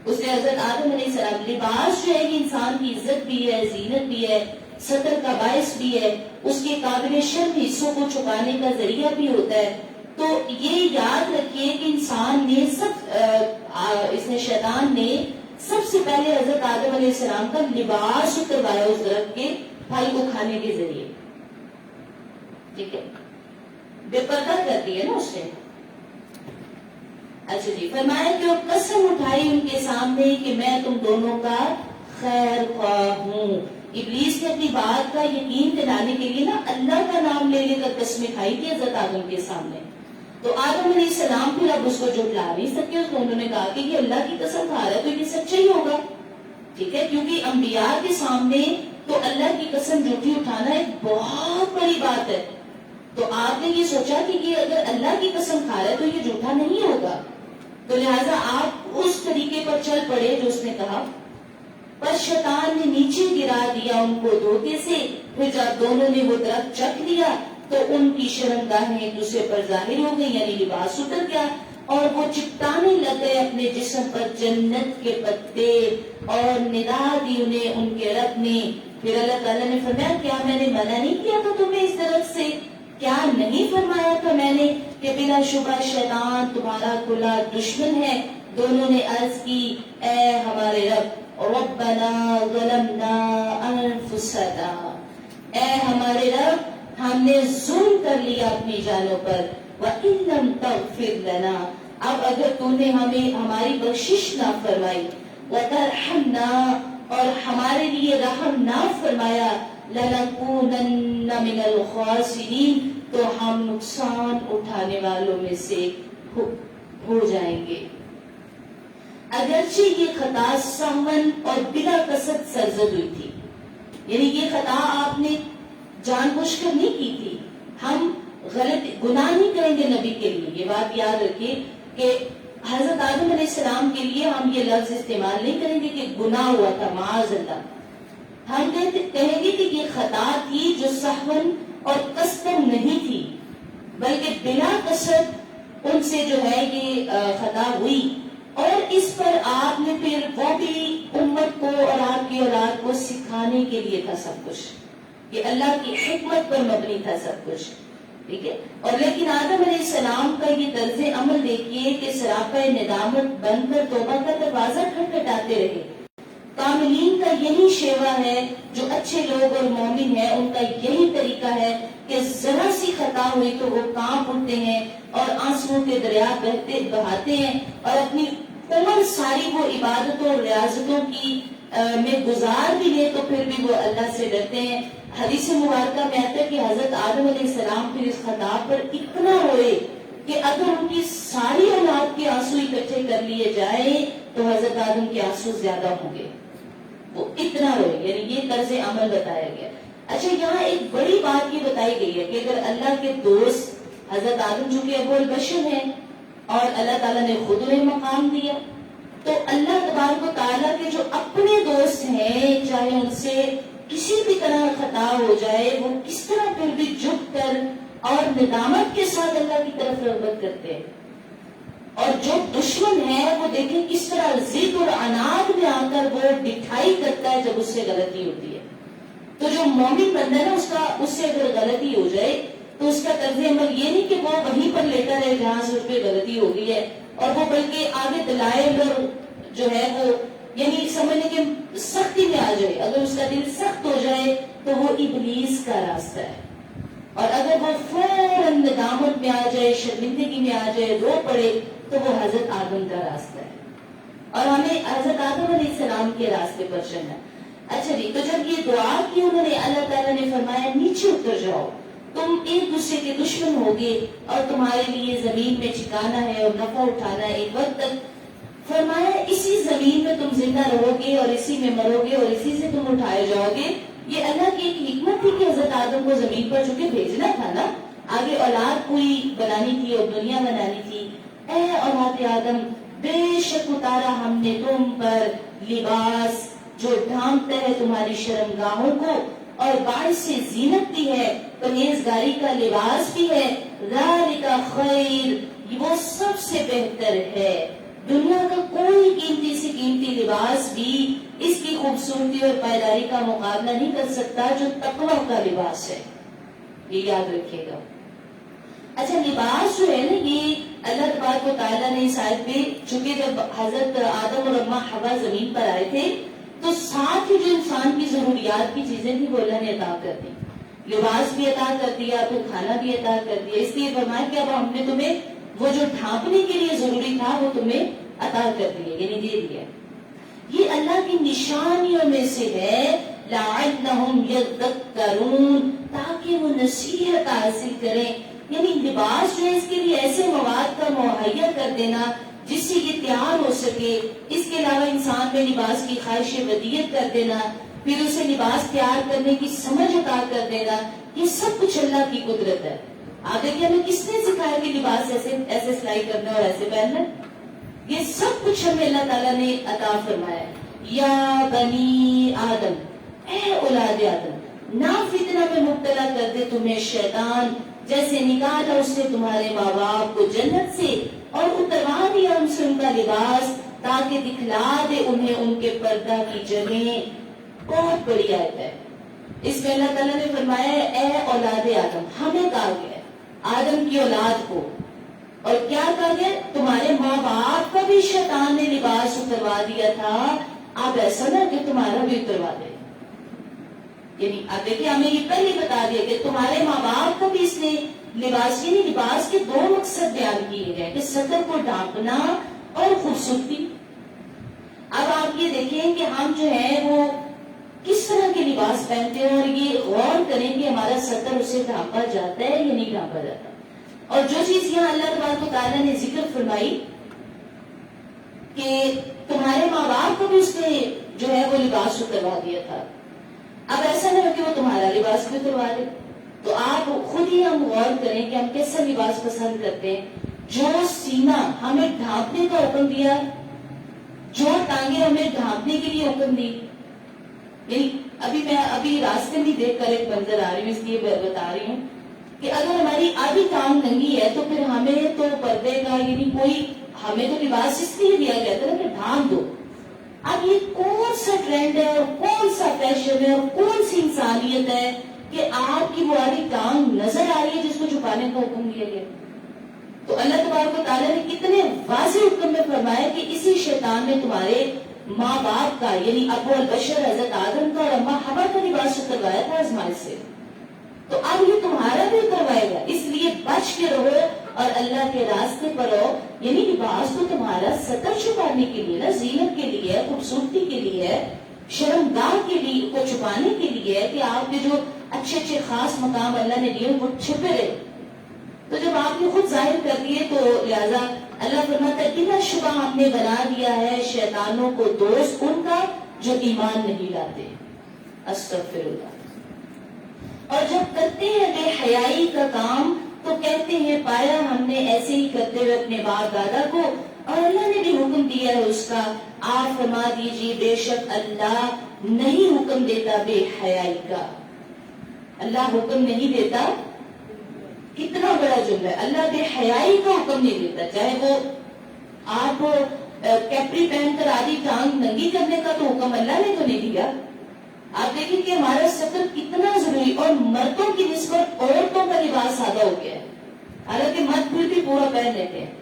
[SPEAKER 1] اس نے حضرت آدم علیہ السلام، لباس جو ہے یہ انسان کی عزت بھی ہے، زینت بھی ہے، ستر کا باعث بھی ہے، اس کے قابل شرم حصوں کو چھپانے کا ذریعہ بھی ہوتا ہے. تو یہ یاد رکھیے کہ انسان نے شیطان نے سب سے پہلے حضرت آدم علیہ السلام کا لباس اتروایا اس درخت کے پھل کو کھانے کے ذریعے. ٹھیک ہے، بے پردہ کر دی ہے نا اس نے. اچھا جی، فرمایا کہ وہ قسم اٹھائی ان کے سامنے کہ میں تم دونوں کا خیر خواہ ہوں. ابلیس نے اپنی بات کا یقین دلانے کے لیے نا اللہ کا نام لے لے کر قسمیں کھائی تھی حضرت آدم کے سامنے. تو آدم علیہ السلام پھر اب اس کو جھٹلا نہیں سکے، اس کو انہوں نے کہا کہ یہ اللہ کی قسم کھا رہا ہے تو یہ سچا ہی ہوگا. ٹھیک ہے، کیونکہ انبیاء کے سامنے تو اللہ کی قسم جھوٹی اٹھانا ایک بہت بڑی بات ہے. تو آپ نے یہ سوچا کہ یہ اگر اللہ کی قسم کھا رہا ہے تو یہ جھوٹا نہیں ہوگا، تو لہٰذا آپ اس طریقے پر چل پڑے جو اس نے کہا. پر شیطان نے نیچے گرا دیا ان کو دھوکے سے. پھر جب دونوں نے وہ درخت چکھ لیا تو ان کی شرمگاہیں ایک دوسرے پر ظاہر ہو گئی، یعنی لباس اتر گیا اور وہ چپٹانے لگ گئے اپنے جسم پر جنت کے پتے، اور ندا دی انہیں ان کے رب نے. پھر اللہ تعالیٰ نے فرمایا کیا میں نے منع نہیں کیا تھا تمہیں اس درخت سے؟ کیا نہیں فرمایا تھا میں نے کہ بلا شبہ شیطان تمہارا کھلا دشمن ہے؟ دونوں نے عرض کی اے ہمارے رب، ربنا ظلمنا انفسنا، اے ہمارے رب ہم نے ظلم کر لیا اپنی جانوں پر، وَإِن لَمْ تَغْفِرْ لَنَا، اب اگر تو نے ہمیں ہماری بخشش نہ فرمائی، وَتَرْحَمْنَا، اور ہمارے لیے رحم نہ فرمایا، لَنَكُونَنَّ مِنَ الْخَاسِرِينَ، تو ہم نقصان اٹھانے والوں میں سے ہو جائیں گے. اگرچہ یہ خطا سہون اور بلا قصد سرزد ہوئی تھی، یعنی یہ خطا آپ نے جان بوجھ کر نہیں کی تھی. ہم غلط گناہ نہیں کریں گے نبی کے لیے، یہ بات یاد رکھیے کہ حضرت آدم علیہ السلام کے لیے ہم یہ لفظ استعمال نہیں کریں گے کہ گناہ ہوا تھا، معاذ اللہ. ہم کہیں گے کہ یہ خطا تھی جو سہون اور قصدن نہیں تھی، بلکہ بلا قصد ان سے جو ہے یہ خطا ہوئی، اور اس پر آپ نے پھر وہ بھی امت کو اور آپ کی اولاد کو سکھانے کے لیے تھا سب کچھ، یہ اللہ کی حکمت پر مبنی تھا سب کچھ، ٹھیک ہے۔ اور لیکن آدم علیہ السلام کا یہ طرز عمل دیکھیے کہ سراپا ندامت بن کر توبہ کا دروازہ کھٹکھٹاتے رہے۔ کاملین کا یہی شیوا ہے، جو اچھے لوگ اور مومن ہیں ان کا یہی طریقہ ہے کہ ذرا سی خطا ہوئی تو وہ کانپ اٹھتے ہیں اور آنسوؤں کے دریا بہاتے ہیں، اور اپنی عمر ساری وہ عبادتوں اور ریاضتوں کی میں گزار بھی لے تو پھر بھی وہ اللہ سے ڈرتے ہیں۔ حدیث مبارکہ میں آتا ہے کہ حضرت آدم علیہ السلام پھر اس خطا پر اتنا روئے کہ اگر ان کی ساری اولاد کے آنسو اکٹھے کر لیے جائیں تو حضرت آدم کے آنسو زیادہ ہوں گے، وہ اتنا روئے، یعنی یہ طرز عمل بتایا گیا۔ اچھا، یہاں ایک بڑی بات یہ بتائی گئی ہے کہ اگر اللہ کے دوست حضرت آدم جو کہ ابو البشر ہیں اور اللہ تعالیٰ نے خود انہیں مقام دیا، تو اللہ تبارک و تعالیٰ کے جو اپنے دوست ہیں چاہے ان سے کسی بھی طرح خطا ہو جائے وہ کس طرح پھر بھی جھک کر اور ندامت کے ساتھ اللہ کی طرف رغبت کرتے ہیں، اور جو دشمن ہے وہ دیکھیں کس طرح ضد اور عناد میں آ کر وہ ڈٹھائی کرتا ہے جب اس سے غلطی ہوتی ہے۔ تو جو مومن بندہ ہے نا، اس سے اگر غلطی ہو جائے تو اس کا طرز عمل یہ نہیں کہ وہ وہیں پر لیتا رہے جہاں سے اس پہ غلطی ہو گئی ہے، اور وہ بلکہ آگے دلائل اور جو ہے وہ یعنی سمجھنے کے سختی میں آ جائے۔ اگر اس کا دل سخت ہو جائے تو وہ ابلیس کا راستہ ہے، اور اگر وہ فوراً ندامت میں آ جائے، شرمندگی میں آ جائے، رو پڑے تو وہ حضرت آدم کا راستہ ہے، اور ہمیں حضرت آدم علیہ السلام کے راستے پر چلنا۔ اچھا جی، تو جب یہ دعا کی انہوں نے، اللہ تعالیٰ نے فرمایا نیچے اتر جاؤ، تم ایک دوسرے کے دشمن ہوگے اور تمہارے لیے زمین میں ٹھکانا ہے اور نفع اٹھانا ہے ایک وقت تک۔ فرمایا اسی زمین میں تم زندہ رہو گے اور اسی میں مرو گے اور اسی سے تم اٹھائے جاؤ گے۔ یہ اللہ کی ایک حکمت تھی کہ حضرت آدم کو زمین پر چونکہ بھیجنا تھا نا، آگے اولاد پوری بنانی تھی اور دنیا بنانی تھی۔ اے اولاد آدم، بے شک اتارا ہم نے تم پر لباس جو ڈھانپتا ہے تمہاری شرمگاہوں کو اور باعث سے زینت بھی ہے، پرہیزگاری کا لباس بھی ہے۔ ذالک خیر، وہ سب سے بہتر ہے۔ دنیا کا کوئی قیمتی سے قیمتی لباس بھی اس کی خوبصورتی اور پائیداری کا مقابلہ نہیں کر سکتا جو تقویٰ کا لباس ہے، یہ یاد رکھیے گا۔ اچھا، لباس جو ہے نا، یہ اللہ تبارک و تعالیٰ نے اس آیت میں، چونکہ جب حضرت آدم اور اماں حوا زمین پر آئے تھے تو ساتھ ہی جو انسان کی ضروریات کی چیزیں تھی وہ اللہ نے عطا کر دی، لباس بھی عطا کر دیا، پھر کھانا بھی عطا کر دیا۔ اس لیے فرمایا کہ اب ہم نے تمہیں وہ جو ڈھانپنے کے لیے ضروری تھا وہ تمہیں عطا کر دیا، یعنی دے دیا۔ یہ اللہ کی نشانیوں میں سے ہے، لعلہم یذکرون، تاکہ وہ نصیحت حاصل کریں۔ یعنی لباس جو ہے اس کے لیے ایسے مواد کا مہیا کر دینا جس سے یہ تیار ہو سکے، اس کے علاوہ انسان میں لباس کی خواہش ودیت کر دینا، پھر اسے لباس تیار کرنے کی سمجھ عطا کر دینا، یہ سب کچھ اللہ کی قدرت ہے۔ آگے کہ ہمیں کس نے سکھایا کہ لباس ایسے سلائی کرنا اور ایسے پہننا؟ یہ سب کچھ ہمیں اللہ تعالیٰ نے عطا فرمایا۔ یا بنی آدم، اے اولاد آدم، نہ فتنہ میں مبتلا کر دے تمہیں شیطان، جیسے نکالا اس نے تمہارے ماں باپ کو جنت سے اور اتروا دیا ان سے ان کا لباس، تاکہ دکھلا دے انہیں ان کے پردہ کی جگہیں۔ بہت بڑی آیت ہے، اس میں اللہ تعالیٰ نے فرمایا ہے اے اولاد آدم، ہمیں کہا گیا آدم کی اولاد کو، اور کیا کہا گیا؟ تمہارے ماں باپ کا بھی شیطان نے لباس اتروا دیا تھا، اب ایسا نہ کہ تمہارا بھی اتروا دے۔ یعنی اب دیکھیں ہمیں یہ پہلے بتا دیا کہ تمہارے ماں باپ کا بھی اس نے لباس، یعنی لباس کے دو مقصد بیان کیے گئے کہ سطر کو ڈھانپنا اور خوبصورتی۔ اب آپ یہ دیکھیں کہ ہم جو ہے وہ کس طرح کے لباس پہنتے ہیں، اور یہ غور کریں کہ ہمارا سطر اسے ڈھانپا جاتا ہے یا نہیں ڈھانپا جاتا۔ اور جو چیز یہاں اللہ تبارک و تعالیٰ نے ذکر فرمائی کہ تمہارے ماں باپ کو بھی اس نے جو ہے وہ لباس اتروا دیا تھا، اب ایسا نہ ہو کہ وہ تمہارا لباس بھی اتروا دے۔ تو آپ خود ہی ہم غور کریں کہ ہم کیسا لباس پسند کرتے ہیں۔ جو سینہ ہمیں ڈھانپنے کا حکم دیا، جو ٹانگیں ہمیں ڈھانپنے کے لیے حکم دی، یعنی ابھی میں راستے میں دیکھ کر ایک منظر آ رہی ہوں، اس لیے بتا رہی ہوں کہ اگر ہماری آدھی ٹانگ ننگی ہے تو پھر ہمیں تو پردے کا یعنی کوئی ہمیں تو لباس اس لیے دیا گیا تھا کہ ڈھانپ دو. اب یہ کون سا ٹرینڈ ہے اور کون سا فیشن ہے اور کون سی انسانیت ہے کہ آپ کی وہ آدھی ٹانگ نظر آ رہی ہے جس کو چھپانے کا حکم دیا گیا. تو اللہ تبارک و تعالیٰ نے کتنے واضح حکم میں فرمایا کہ اسی شیطان نے تمہارے ماں باپ کا یعنی ابو البشر حضرت آدم کا اور اماں حوا کا لباس اتروایا تھا آزمائش سے. تو اب یہ تمہارا بھی اتروائے گا, اس لیے بچ کے رہو اور اللہ کے راستے پر رہو. یعنی لباس تو تمہارا ستر چھپانے کے لیے, زینت کے لیے, خوبصورتی کے لیے, شرمگاہ کے لیے کو چھپانے کے لیے ہے کہ آپ کے جو اچھے اچھے خاص مقام اللہ نے دیے وہ چھپے رہے. تو جب آپ نے خود ظاہر کر دیے تو لہذا اللہ فرماتا ہے بلا شبہ ہم نے بنا دیا ہے شیطانوں کو دوست ان کا جو ایمان نہیں لاتے. استغفر اللہ. اور جب کرتے ہیں بے حیائی کا کام تو کہتے ہیں پایا ہم نے ایسے ہی کرتے ہوئے اپنے باپ دادا کو, اور اللہ نے بھی حکم دیا ہے اس کا. آپ فرما دیجیے بے شک اللہ نہیں حکم دیتا بے حیائی کا. اللہ حکم نہیں دیتا. کتنا بڑا جملہ ہے, اللہ بے حیائی کا حکم نہیں دیتا. چاہے وہ آپ کیپری پہن کر آدھی ٹانگ ننگی کرنے کا تو حکم اللہ نے تو نہیں دیا. آپ دیکھیں کہ ہمارا ستر کتنا ضروری, اور مردوں کی نسبت عورتوں کا لباس سادہ ہو گیا ہے, حالانکہ مرد پھر بھی پورا پہن لیتے ہیں.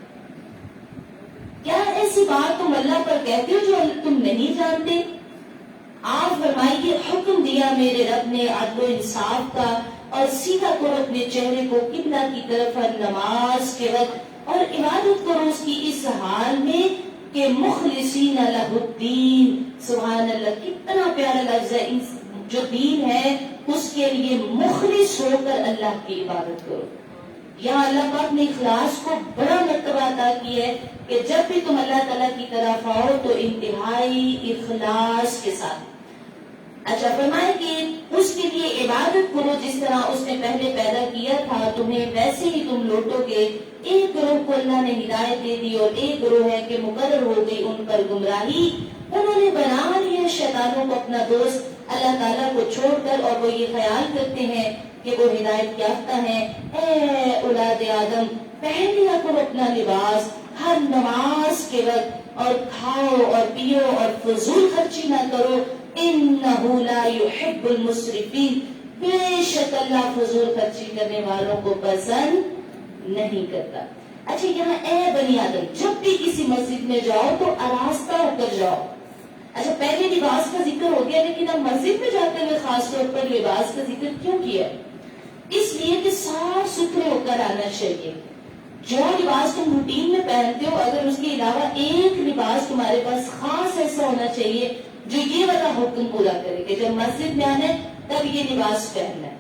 [SPEAKER 1] کیا ایسی بات تم اللہ پر کہتے ہو جو تم نہیں جانتے؟ آپ فرمائیے حکم دیا میرے رب نے عدل و انصاف کا, اور سیدھا کرو اپنے چہرے کو قبلہ کی طرف نماز کے وقت, اور عبادت کرو اس کی اس حال میں کہ مخلصین لہ الدین. سبحان اللہ, کتنا پیارا لفظ ہے. جو دین ہے اس کے لیے مخلص ہو کر اللہ کی عبادت کرو. یہاں اللہ پاک نے اخلاص کو بڑا مرتبہ عطا کی ہے کہ جب بھی تم اللہ تعالیٰ کی طرف آؤ تو انتہائی اخلاص کے ساتھ. اچھا فرمائے کہ اس کے لیے عبادت کرو جس طرح اس نے پہلے پیدا کیا تھا تمہیں ویسے ہی تم لوٹو گے. ایک گروہ کو اللہ نے ہدایت دے دی اور ایک گروہ ہے کہ مقرر ہو گئی ان پر گمراہی. انہوں نے بنا لیا شیطانوں کو اپنا دوست اللہ تعالیٰ کو چھوڑ کر, اور وہ یہ خیال کرتے ہیں کہ وہ ہدایت یافتہ ہیں. اے اولاد آدم پہن لیا کرو اپنا لباس ہر نماز کے وقت, اور کھاؤ اور پیو اور فضول خرچی نہ کرو. انہ لا یحب المسرفین, بے شک اللہ فضول خرچی کرنے والوں کو پسند نہیں کرتا. اچھا یہاں اے بنی آدم جب بھی کسی مسجد میں جاؤ تو آراستہ ہو کر جاؤ. اچھا پہلے لباس کا ذکر ہو گیا, لیکن اب مسجد میں جاتے ہوئے خاص طور پر لباس کا ذکر کیوں کیا؟ اس لیے کہ صاف ستھرے ہو کر آنا چاہیے. جو لباس تم روٹین میں پہنتے ہو اگر اس کے علاوہ ایک لباس تمہارے پاس خاص ایسا ہونا چاہیے جو یہ والا حکم پورا کرے کہ جب مسجد میں آنا ہے تب یہ لباس پہننا ہے.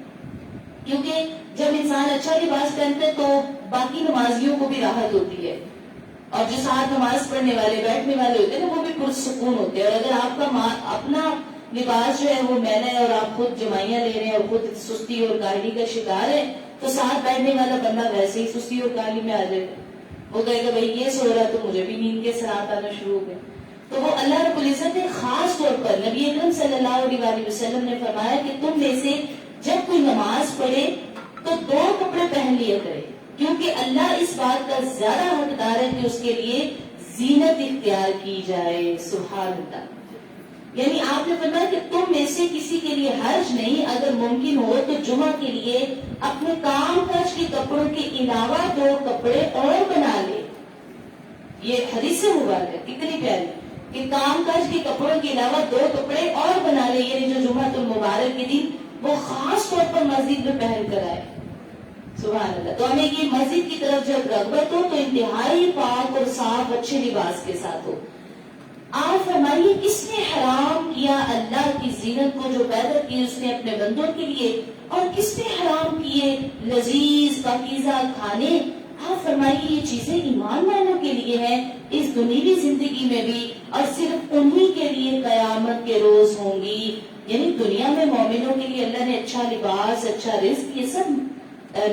[SPEAKER 1] کیونکہ جب انسان اچھا لباس پہنتا ہے تو باقی نمازیوں کو بھی راحت ہوتی ہے, اور جو ساتھ نماز پڑھنے والے بیٹھنے والے ہوتے ہیں نا وہ بھی پرسکون ہوتے ہیں. اور اگر آپ کا اپنا لباس جو ہے وہ میلا ہے اور آپ خود جمائیاں لے رہے ہیں اور خود سستی اور کاہلی کا شکار ہے تو ساتھ بیٹھنے والا بندہ ویسے ہی سستی اور کاہلی میں آ جائے گا. وہ کہے گا بھائی یہ سو رہا تو مجھے بھی نیند کے سرات آنا شروع ہو گئے. تو وہ اللہ رب العزت نے خاص طور پر نبی اکرم صلی اللہ علیہ وسلم نے فرمایا کہ تم میں سے جب کوئی نماز پڑھے تو 2 کپڑے پہن لیا کرے, کیونکہ اللہ اس بات کا زیادہ حقدار ہے کہ اس کے لیے زینت اختیار کی جائے. سبحان اللہ. یعنی آپ نے فرمایا کہ تم میں سے کسی کے لیے حرج نہیں, اگر ممکن ہو تو جمعہ کے لیے اپنے کام کاج کے کپڑوں کے علاوہ 2 کپڑے اور بنا لے. یہ حدیث سے مبارک ہے, کتنی پیاری کہ کام کاج کے کپڑوں کے علاوہ 2 کپڑے اور بنا لے, یعنی جو جمعہ المبارک کے دن وہ خاص طور پر مسجد میں پہن کر آئے. سبحان اللہ. تو ہمیں یہ مسجد کی طرف جب رغبت ہو تو انتہائی پاک اور صاف اچھے لباس کے ساتھ ہو. آپ فرمائیے کس نے حرام کیا اللہ کی زینت کو جو پیدا کی اس نے اپنے بندوں کے لیے, اور کس نے حرام کیے لذیذ پاکیزہ کھانے؟ آپ فرمائیے یہ چیزیں ایمان والوں کے لیے ہیں اس دنیوی زندگی میں بھی, اور صرف انہی کے لیے قیامت کے روز ہوں گی. یعنی دنیا میں مومنوں کے لیے اللہ نے اچھا لباس, اچھا رزق, یہ سب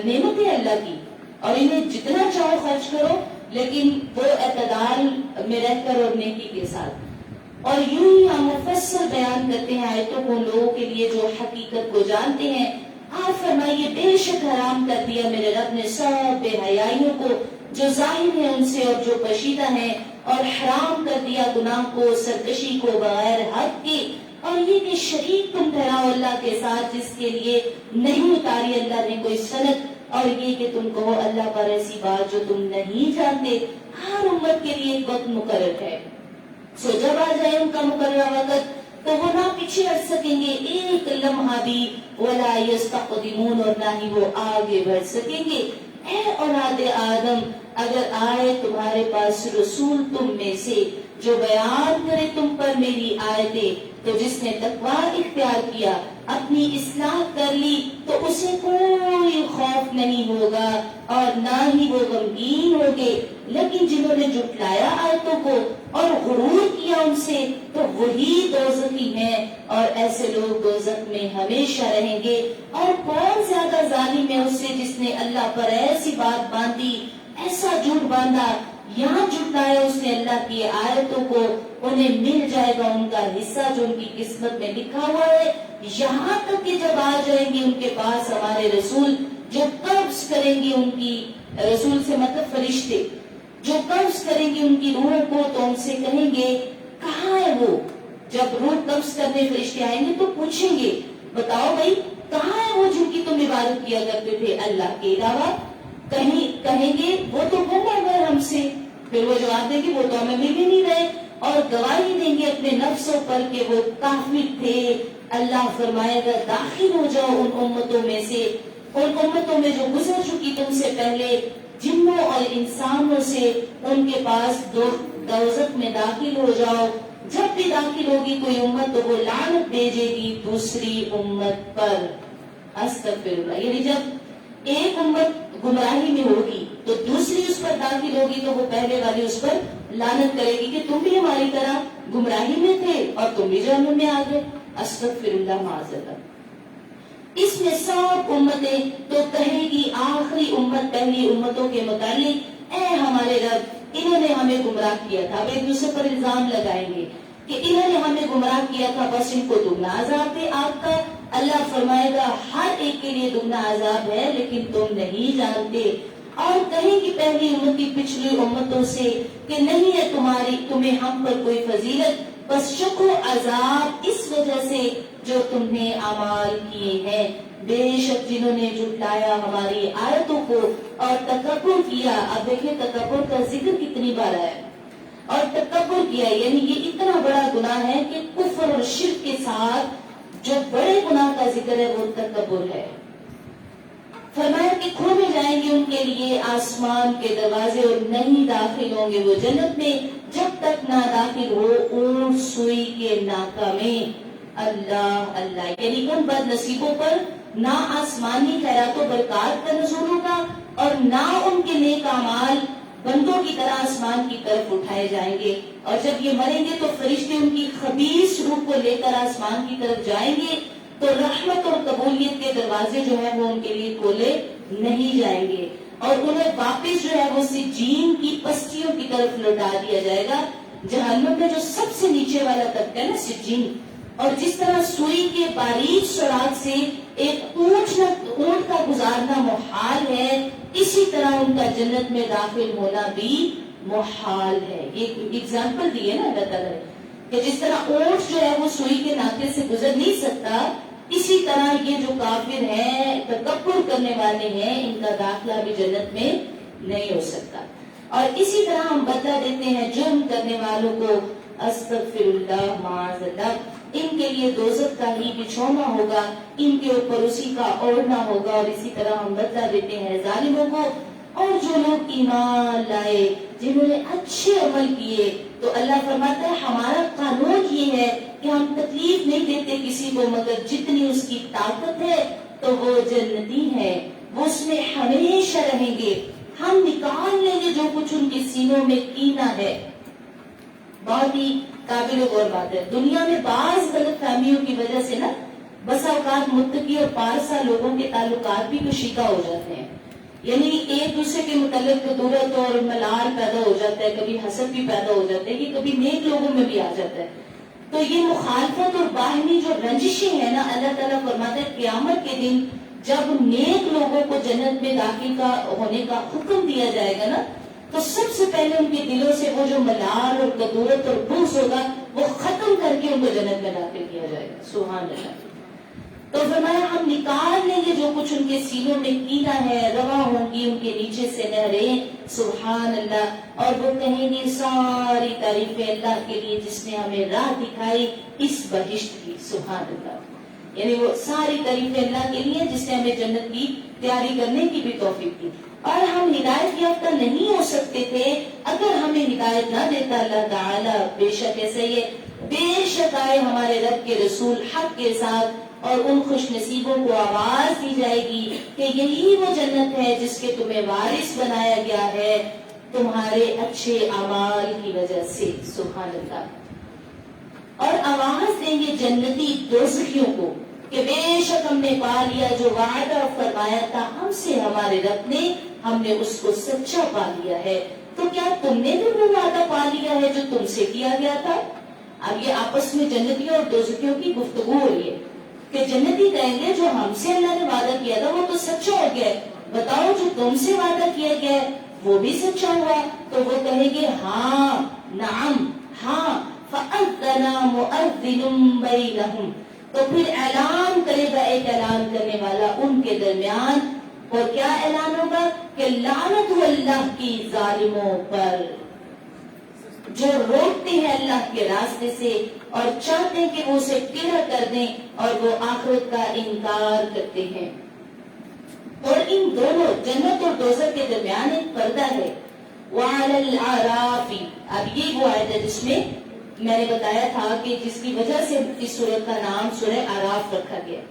[SPEAKER 1] نعمتیں اللہ کی, اور انہیں جتنا چاہو خرچ کرو لیکن وہ اعتدال میں رہ کر اور نیکی کے ساتھ. اور یوں ہی ہم مفصل بیان کرتے ہیں آیتوں کو لوگوں کے لیے جو حقیقت کو جانتے ہیں آپ فرمائیے بے شک حرام کر دیا میرے رب نے سب بے حیائیوں کو جو ظاہر ہے ان سے اور جو پوشیدہ ہے، اور حرام کر دیا گناہ کو، سرکشی کو بغیر حد کی، اور یہ کہ شریک تم ٹھہراؤ اللہ کے ساتھ جس کے لیے نہیں اتاری اللہ نے کوئی صنعت، اور یہ کہ تم کہو اللہ پر ایسی بات جو تم نہیں جانتے۔ ہر امت کے لیے ایک وقت مقرر ہے، سو جب آ جائے ان کا مقررہ وقت تو وہ نہ پیچھے ہٹ سکیں گے ایک لمحہ بھی، ولا یستقدمون، اور نہ ہی وہ آگے بڑھ سکیں گے۔ اے اولاد آدم، اگر آئے تمہارے پاس رسول تم میں سے جو بیان کرے تم پر میری آیتیں، تو جس نے تقوی اختیار کیا، اپنی اصلاح کر لی، تو اسے کوئی خوف نہیں ہوگا اور نہ ہی وہ غمگین ہوگے۔ لیکن جنہوں نے جھٹلایا آیتوں کو اور غرور کیا ان سے، تو وہی دوزخی ہیں، اور ایسے لوگ دوزخ میں ہمیشہ رہیں گے۔ اور کون زیادہ ظالم ہے اس سے جس نے اللہ پر ایسی بات باندھی، ایسا جھوٹ باندھا، یہاں جھٹلایا اس نے اللہ کی آیتوں کو، انہیں مل جائے گا ان کا حصہ جو ان کی قسمت میں لکھا ہوا ہے، یہاں تک کہ جب آ جائیں گے ان کے پاس ہمارے رسول جو قبض کریں گے ان کی، رسول سے مطلب فرشتے جو قبض کریں گے ان کی روحوں کو، تو ان سے کہیں گے کہاں ہے وہ؟ جب روح قبض کرنے فرشتے آئیں گے تو پوچھیں گے بتاؤ بھائی کہاں ہے وہ جن کی تم عبادت کیا کرتے تھے اللہ کے علاوہ؟ کہیں گے وہ تو گم ہو گئے ہم سے۔ پھر وہ جواب دیں گے وہ تو ہمیں مل ہی نہیں رہے، اور گواہی دیں گے اپنے نفسوں پر کہ وہ کافر تھے۔ اللہ فرمائے گا داخل ہو جاؤ ان امتوں میں سے، ان امتوں میں جو گزر چکی تم سے پہلے، جنوں اور انسانوں سے، ان کے پاس دوزخ میں داخل ہو جاؤ۔ جب بھی داخل ہوگی کوئی امت تو وہ لعنت بھیجے گی دوسری امت پر۔ استغفر اللہ، یعنی جب ایک امت گمراہی میں ہوگی تو دوسری اس پر داخل ہوگی تو وہ پہلے والی اس پر لعنت کرے گی کہ تم بھی ہماری طرح گمراہی میں تھے اور تم بھی جہنم میں آ گئے۔ استغفر اللہ معاذ اللہ۔ اس میں سب امتیں تو کہے گی آخری امت پہلی امتوں کے متعلق اے ہمارے رب انہوں نے ہمیں گمراہ کیا تھا۔ اب ایک دوسرے پر الزام لگائیں گے کہ انہوں نے ہمیں گمراہ کیا تھا، بس ان کو دگنا عذاب دے آپ کا۔ اللہ فرمائے گا ہر ایک کے لیے دگنا عذاب ہے لیکن تم نہیں جانتے۔ اور کہیں گی پہلی امتی پچھلی امتوں سے کہ نہیں ہے تمہیں ہم پر کوئی فضیلت، بس چکھو عذاب اس وجہ سے جو تم نے اعمال کیے ہیں۔ بے شک جنہوں نے جھٹلایا ہماری آیتوں کو اور تکبر کیا۔ اب دیکھیں تکبر کا ذکر کتنی بار ہے، اور تکبر کیا یعنی یہ اتنا بڑا گناہ ہے کہ کفر اور شرک کے ساتھ جو بڑے گناہ کا ذکر ہے وہ تکبر ہے۔ فرمایا کہ کھولے جائیں گے ان کے لیے آسمان کے دروازے اور نہیں داخل ہوں گے وہ جنت میں جب تک نہ داخل ہو اونٹ سوئی کے ناکہ میں۔ اللہ اللہ، یعنی ان بد نصیبوں پر نہ آسمانی خیرات و برکات کا نزول ہوگا اور نہ ان کے نیک اعمال بندوں کی طرح آسمان کی طرف اٹھائے جائیں گے، اور جب یہ مریں گے تو فرشتے ان کی خبیث روح کو لے کر آسمان کی طرف جائیں گے، تو رحمت اور قبولیت کے دروازے جو ہیں وہ ان کے لیے کھولے نہیں جائیں گے، اور انہیں واپس جو ہے وہ سجین کی پستیوں کی طرف لوٹا دیا جائے گا۔ جہنم میں جو سب سے نیچے والا طبقہ ہے نا سجین، اور جس طرح سوئی کے باریک سراغ سے ایک اونٹ کا گزارنا محال ہے، اسی طرح ان کا جنت میں داخل ہونا بھی محال ہے۔ یہ اگزامپل دی ہے نا اللہ تعالیٰ نے کہ جس طرح اونٹ جو ہے وہ سوئی کے ناکے سے گزر نہیں سکتا، اسی طرح یہ جو کافر ہیں تکبر کرنے والے ہیں ان کا داخلہ بھی جنت میں نہیں ہو سکتا۔ اور اسی طرح ہم بدلہ دیتے ہیں جرم کرنے والوں کو۔ استغفر اللہ معاذ اللہ، ان کے لیے دوزخ کا ہی بچھونا ہوگا، ان کے اوپر اسی کا اوڑھنا ہوگا، اور اسی طرح ہم بدلہ دیتے ہیں ظالموں کو۔ اور جو لوگ ایمان لائے جنہوں نے اچھے عمل کیے، تو اللہ فرماتا ہے ہمارا قانون یہ ہے کہ ہم تکلیف نہیں دیتے کسی کو مگر جتنی اس کی طاقت ہے، تو وہ جنتی ہے، وہ اس میں ہمیشہ رہیں گے۔ ہم نکال لیں گے جو کچھ ان کے سینوں میں کینہ ہے۔ بہت ہی قابل غور بات ہے، دنیا میں بعض غلط فہمیوں کی وجہ سے نا بسا اوقات متقی اور پارسا لوگوں کے تعلقات بھی کشیدہ ہو جاتے ہیں، یعنی ایک دوسرے کے متعلق قدرت اور ملال پیدا ہو جاتا ہے، کبھی حسد بھی پیدا ہو جاتا ہے، یہ کبھی نیک لوگوں میں بھی آ جاتا ہے۔ تو یہ مخالفت اور باہمی جو رنجشیں ہیں نا، اللہ تعالیٰ فرماتے ہیں قیامت کے دن جب نیک لوگوں کو جنت میں داخل ہونے کا حکم دیا جائے گا نا، تو سب سے پہلے ان کے دلوں سے وہ جو ملال اور کدورت اور بغض ہوگا وہ ختم کر کے ان کو جنت میں داخل کیا جائے گا. سبحان اللہ. تو فرمایا ہم نکال لیں گے جو کچھ ان کے سینوں میں کینہ ہے، رواں ہوں گی ان کے نیچے سے نہریں. سبحان اللہ. اور وہ کہیں گے ساری تعریفیں اللہ کے لیے جس نے ہمیں راہ دکھائی اس بہشت کی. سبحان اللہ. یعنی وہ ساری تعریفیں اللہ کے لیے جس نے ہمیں جنت کی تیاری کرنے کی بھی توفیق دی. اور ہم ہدایت یافتہ نہیں ہو سکتے تھے اگر ہمیں ہدایت نہ دیتا اللہ تعالیٰ. بے شک ایسے یہ بے شک آئے ہمارے رب کے رسول حق کے ساتھ، اور ان خوش نصیبوں کو آواز دی جائے گی کہ یہی وہ جنت ہے جس کے تمہیں وارث بنایا گیا ہے تمہارے اچھے اعمال کی وجہ سے. سبحان اللہ. اور آواز دیں گے جنتی دوزخیوں کو کہ بے شک ہم نے پا لیا جو وعدہ فرمایا تھا ہم سے ہمارے رب نے، ہم نے اس کو سچا پا لیا ہے. تو کیا تم نے بھی وہ وعدہ پا لیا ہے جو تم سے کیا گیا تھا؟ اب یہ آپس میں جنتیوں اور دوزخیوں کی گفتگو ہو رہی ہے کہ جنتی کہیں گے جو ہم سے اللہ نے وعدہ کیا تھا وہ تو سچا ہو گیا، بتاؤ جو تم سے وعدہ کیا گیا وہ بھی سچا ہوا؟ تو وہ کہیں گے ہاں نعم ہاں. فَأَذَّنَ مُؤَذِّنٌ بَيْنَهُمْ. تو پھر اعلان کرے گا ایک اعلان کرنے والا ان کے درمیان. اور کیا اعلان ہوگا کہ لعنت ہو اللہ کی ظالموں پر جو روکتے ہیں اللہ کے راستے سے اور چاہتے ہیں کہ وہ اسے ٹیڑھا کر دیں اور وہ آخرت کا انکار کرتے ہیں. اور ان دونوں جنت اور دوزخ کے درمیان ایک پردہ ہے. وَعَلَى الْأَعْرَافِ. اب یہ وہ آیت ہے جس میں میں نے بتایا تھا کہ جس کی وجہ سے اس سورت کا نام سورہ اعراف رکھا گیا.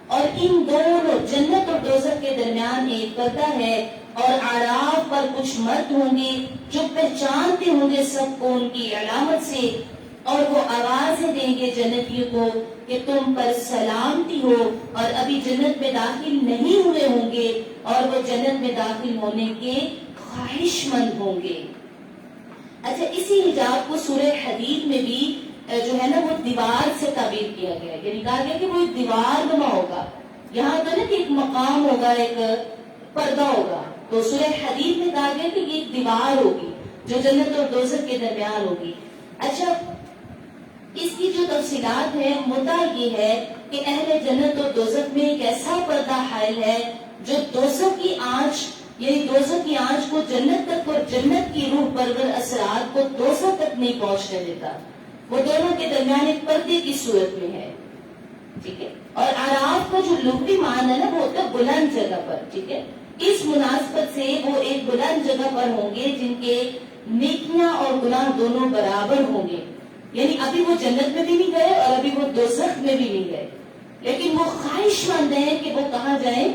[SPEAKER 1] اور ان دونوں جنت اور دوزخ کے درمیان ایک پردہ ہے. اور اعراف پر کچھ مرد ہوں گے جو پہچانتے ہوں گے سب کو ان کی علامت سے، اور وہ آوازیں دیں گے جنتیوں کو کہ تم پر سلامتی ہو، اور ابھی جنت میں داخل نہیں ہوئے ہوں گے اور وہ جنت میں داخل ہونے کے خواہش مند ہوں گے. اچھا، اسی حجاب کو سورہ حدید میں بھی جو ہے نا وہ دیوار سے تعبیر کیا گیا ہے. یعنی کہا گیا کہ وہ ایک دیوار نما ہوگا. یہاں تو نا کہ ایک مقام ہوگا، ایک پردہ ہوگا. تو سورہ حدید میں کہا گیا کہ یہ ایک دیوار ہوگی جو جنت اور دوزخ کے درمیان ہوگی. اچھا، اس کی جو تفصیلات ہے مدعا یہ ہے کہ اہل جنت اور دوزخ میں ایک ایسا پردہ حائل ہے جو دوزخ کی آنچ، یعنی دوزخ کی آنچ کو جنت تک اور جنت کی روح پرور اثرات کو دوزخ تک نہیں پہنچنے دیتا. وہ دونوں کے درمیان ایک پردے کی صورت میں ہے. ٹھیک ہے. اور اعراف کا جو لغوی معنی ہے نا وہ ہوتا ہے بلند جگہ پر. ٹھیک ہے. اس مناسبت سے وہ ایک بلند جگہ پر ہوں گے جن کے نیکیاں اور گناہ دونوں برابر ہوں گے. یعنی ابھی وہ جنت میں بھی نہیں گئے اور ابھی وہ دوزخ میں بھی نہیں گئے، لیکن وہ خواہش مند ہیں کہ وہ کہاں جائیں؟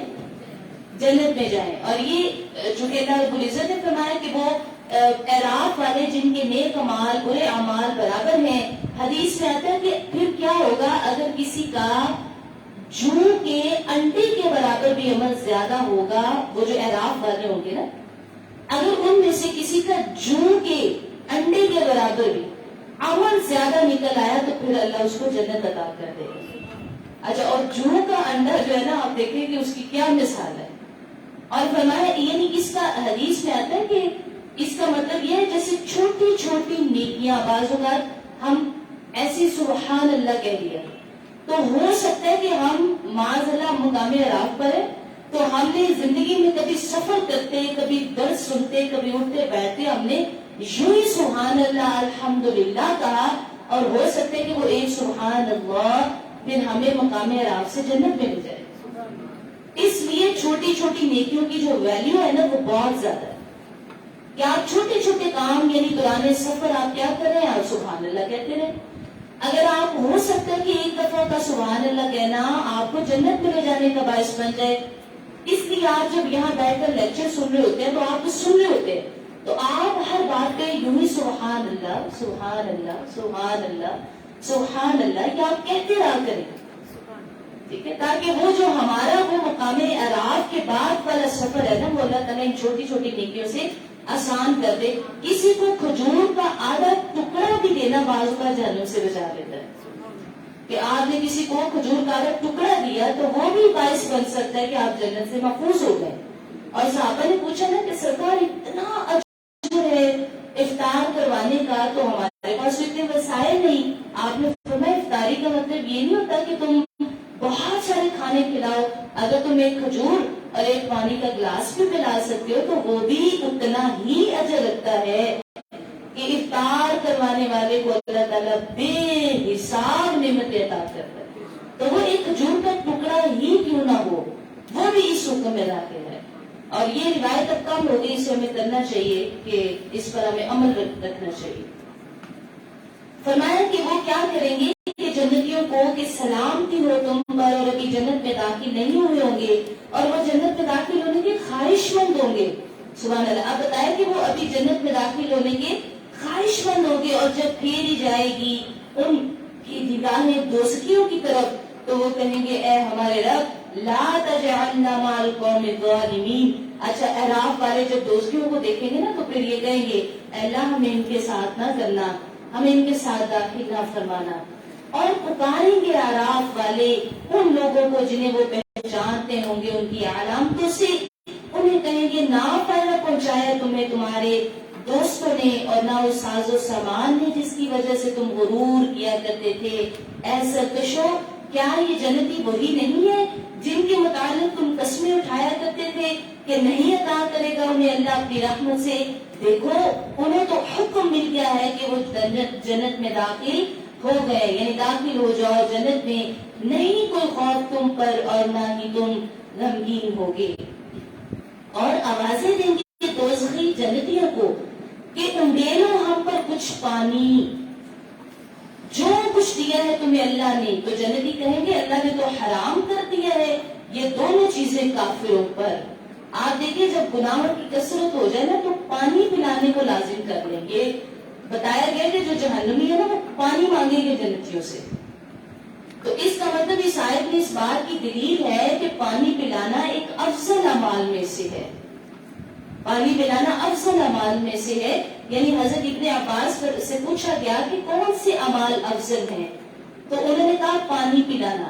[SPEAKER 1] جنت میں جائیں. اور یہ جو کہ اللہ رب العزت نے فرمایا کہ وہ اعراف والے جن کے نیک اعمال برے اعمال برابر ہیں. حدیث میں آتا ہے کہ پھر کیا ہوگا اگر کسی کا جوں کے انڈے کے برابر بھی عمل زیادہ ہوگا. وہ جو اعراف والے ہوں گے نا، اگر ان میں سے کسی کا جوں کے انڈے کے برابر بھی عمل زیادہ نکل آیا تو پھر اللہ اس کو جنت عطا کر دے گا. اچھا، اور جوں کا انڈا جو ہے نا آپ دیکھیں کہ اس کی کیا مثال ہے. اور فرمایا یعنی اس کا حدیث میں آتا ہے کہ اس کا مطلب یہ ہے جیسے چھوٹی چھوٹی نیکیاں بعض اوقات ہم ایسی سبحان اللہ کہہ دیا تو ہو سکتا ہے کہ ہم معاذ اللہ مقام اعراف پر ہے تو ہم نے زندگی میں کبھی سفر کرتے، کبھی درس سنتے، کبھی اٹھتے بیٹھتے ہم نے یوں ہی سبحان اللہ الحمدللہ کہا، اور ہو سکتا ہے کہ وہ ایک سبحان اللہ پھر ہمیں مقام اعراف سے جنت میں لے جائے. اس لیے چھوٹی چھوٹی نیکیوں کی جو ویلیو ہے نا وہ بہت زیادہ ہے. کہ آپ چھوٹے چھوٹے کام یعنی دوران سفر آپ کیا کر رہے ہیں؟ آپ سبحان اللہ کہتے رہے. اگر آپ ہو سکتا ہے کہ ایک دفعہ کا سبحان اللہ کہنا آپ کو جنت میں لے جانے کا باعث بن جائے. اس لیے آپ جب یہاں بیٹھ کر لیکچر سن رہے ہوتے ہیں تو آپ تو سن رہے ہوتے ہیں تو آپ ہر بات پہ یوں ہی سبحان اللہ سبحان اللہ سبحان اللہ سبحان اللہ یہ آپ کہتے رہا کریں. ٹھیک ہے، تاکہ وہ جو ہمارا وہ مقام اعراف کے بعد والا سفر ہے نا وہ اللہ تعالیٰ ان چھوٹی چھوٹی نیکیوں سے آسان کر دے. کسی کو کھجور کا آدھا ٹکڑا بھی دینا بعض کا جہنم سے بچا لیتا ہے. کہ آپ نے کسی کو کھجور کا اگر ٹکڑا دیا تو وہ بھی باعث بن سکتا ہے کہ آپ جنت سے محفوظ ہو گئے. اور صحابہ نے پوچھا نا کہ سرکار اتنا اجر ہے افطار کروانے کا تو ہمارے پاس اتنے وسائل نہیں. آپ نے فرمایا افطاری کا مطلب یہ نہیں ہوتا کہ تم بہت سارے کھانے کھلاؤ. اگر تم ایک کھجور اور ایک پانی کا گلاس بھی پلا سکتے ہو تو وہ بھی اتنا ہی اجر رکھتا ہے کہ افطار کروانے والے کو اللہ تعالیٰ بے حساب نعمتیں عطا کرتا ہے. تو وہ ایک کھجور کا ٹکڑا ہی کیوں نہ ہو وہ بھی اس حکم میں داخل ہے. اور یہ روایت اب کم ہو گئی, اسے ہمیں کرنا چاہیے کہ اس پر ہمیں عمل رکھنا چاہیے. فرمایا کہ وہ کیا کریں گے کہ جنتیوں کو کہ سلامتی ہو تم پر اور ابھی جنت میں داخل نہیں ہوئے ہوں گے اور وہ جنت میں داخل ہونے کے خواہش مند ہوں گے. سبحان اللہ. آپ بتائیں کہ وہ ابھی جنت میں داخل ہونے کے خواہش مند ہوں گے اور جب پھیری جائے گی ان کی نگاہیں دوزخیوں کی طرف تو وہ کہیں گے اے ہمارے رب لا تجعلنا مع القوم الظالمین. اچھا اعراف والے جب دوزخیوں کو دیکھیں گے نا تو پھر یہ کہیں گے اے اللہ ہمیں ان کے ساتھ نہ کرنا, ہمیں ان کے ساتھ داخل نہ فرمانا. اور پکاریں گے اعراف والے ان لوگوں کو جنہیں وہ پہچانتے ہوں گے ان کی علامتوں سے, انہیں کہیں گے نہ فائدہ پہنچایا تمہیں تمہارے دوستوں نے اور نہ اس ساز و سامان نے جس کی وجہ سے تم غرور کیا کرتے تھے. اے سرکشو کیا یہ جنتی وہی نہیں ہے جن کے متعلق تم قسمیں اٹھایا کرتے تھے کہ نہیں عطا کرے گا انہیں اللہ اپنی رحمت سے؟ دیکھو انہیں تو حکم مل گیا ہے کہ وہ جنت میں داخل ہو گئے, یعنی داخل ہو جاؤ جنت میں, نہیں کوئی خوف تم پر اور نہ ہی تم غمگین ہوگے. اور آوازیں دیں گے دوزخی جنتیوں کو کہ انڈیلو ہم پر کچھ پانی, جو کچھ دیا ہے تمہیں اللہ نے. تو جنتی کہیں گے اللہ نے تو حرام کر دیا ہے یہ دونوں چیزیں کافروں پر. آپ دیکھیں جب گناہوں کی کثرت ہو جائے نا تو پانی پلانے کو لازم کر لیں گے. بتایا گیا کہ جو جہنمی ہے نا وہ پانی مانگیں گے جنتیوں سے. تو اس کا مطلب اس آیت میں اس بات کی دلیل ہے کہ پانی پلانا ایک افضل اعمال میں سے ہے. پانی پلانا افضل اعمال میں سے ہے. یعنی حضرت ابن عباس سے پوچھا گیا کہ کون سے اعمال افضل ہیں تو انہوں نے کہا پانی پلانا.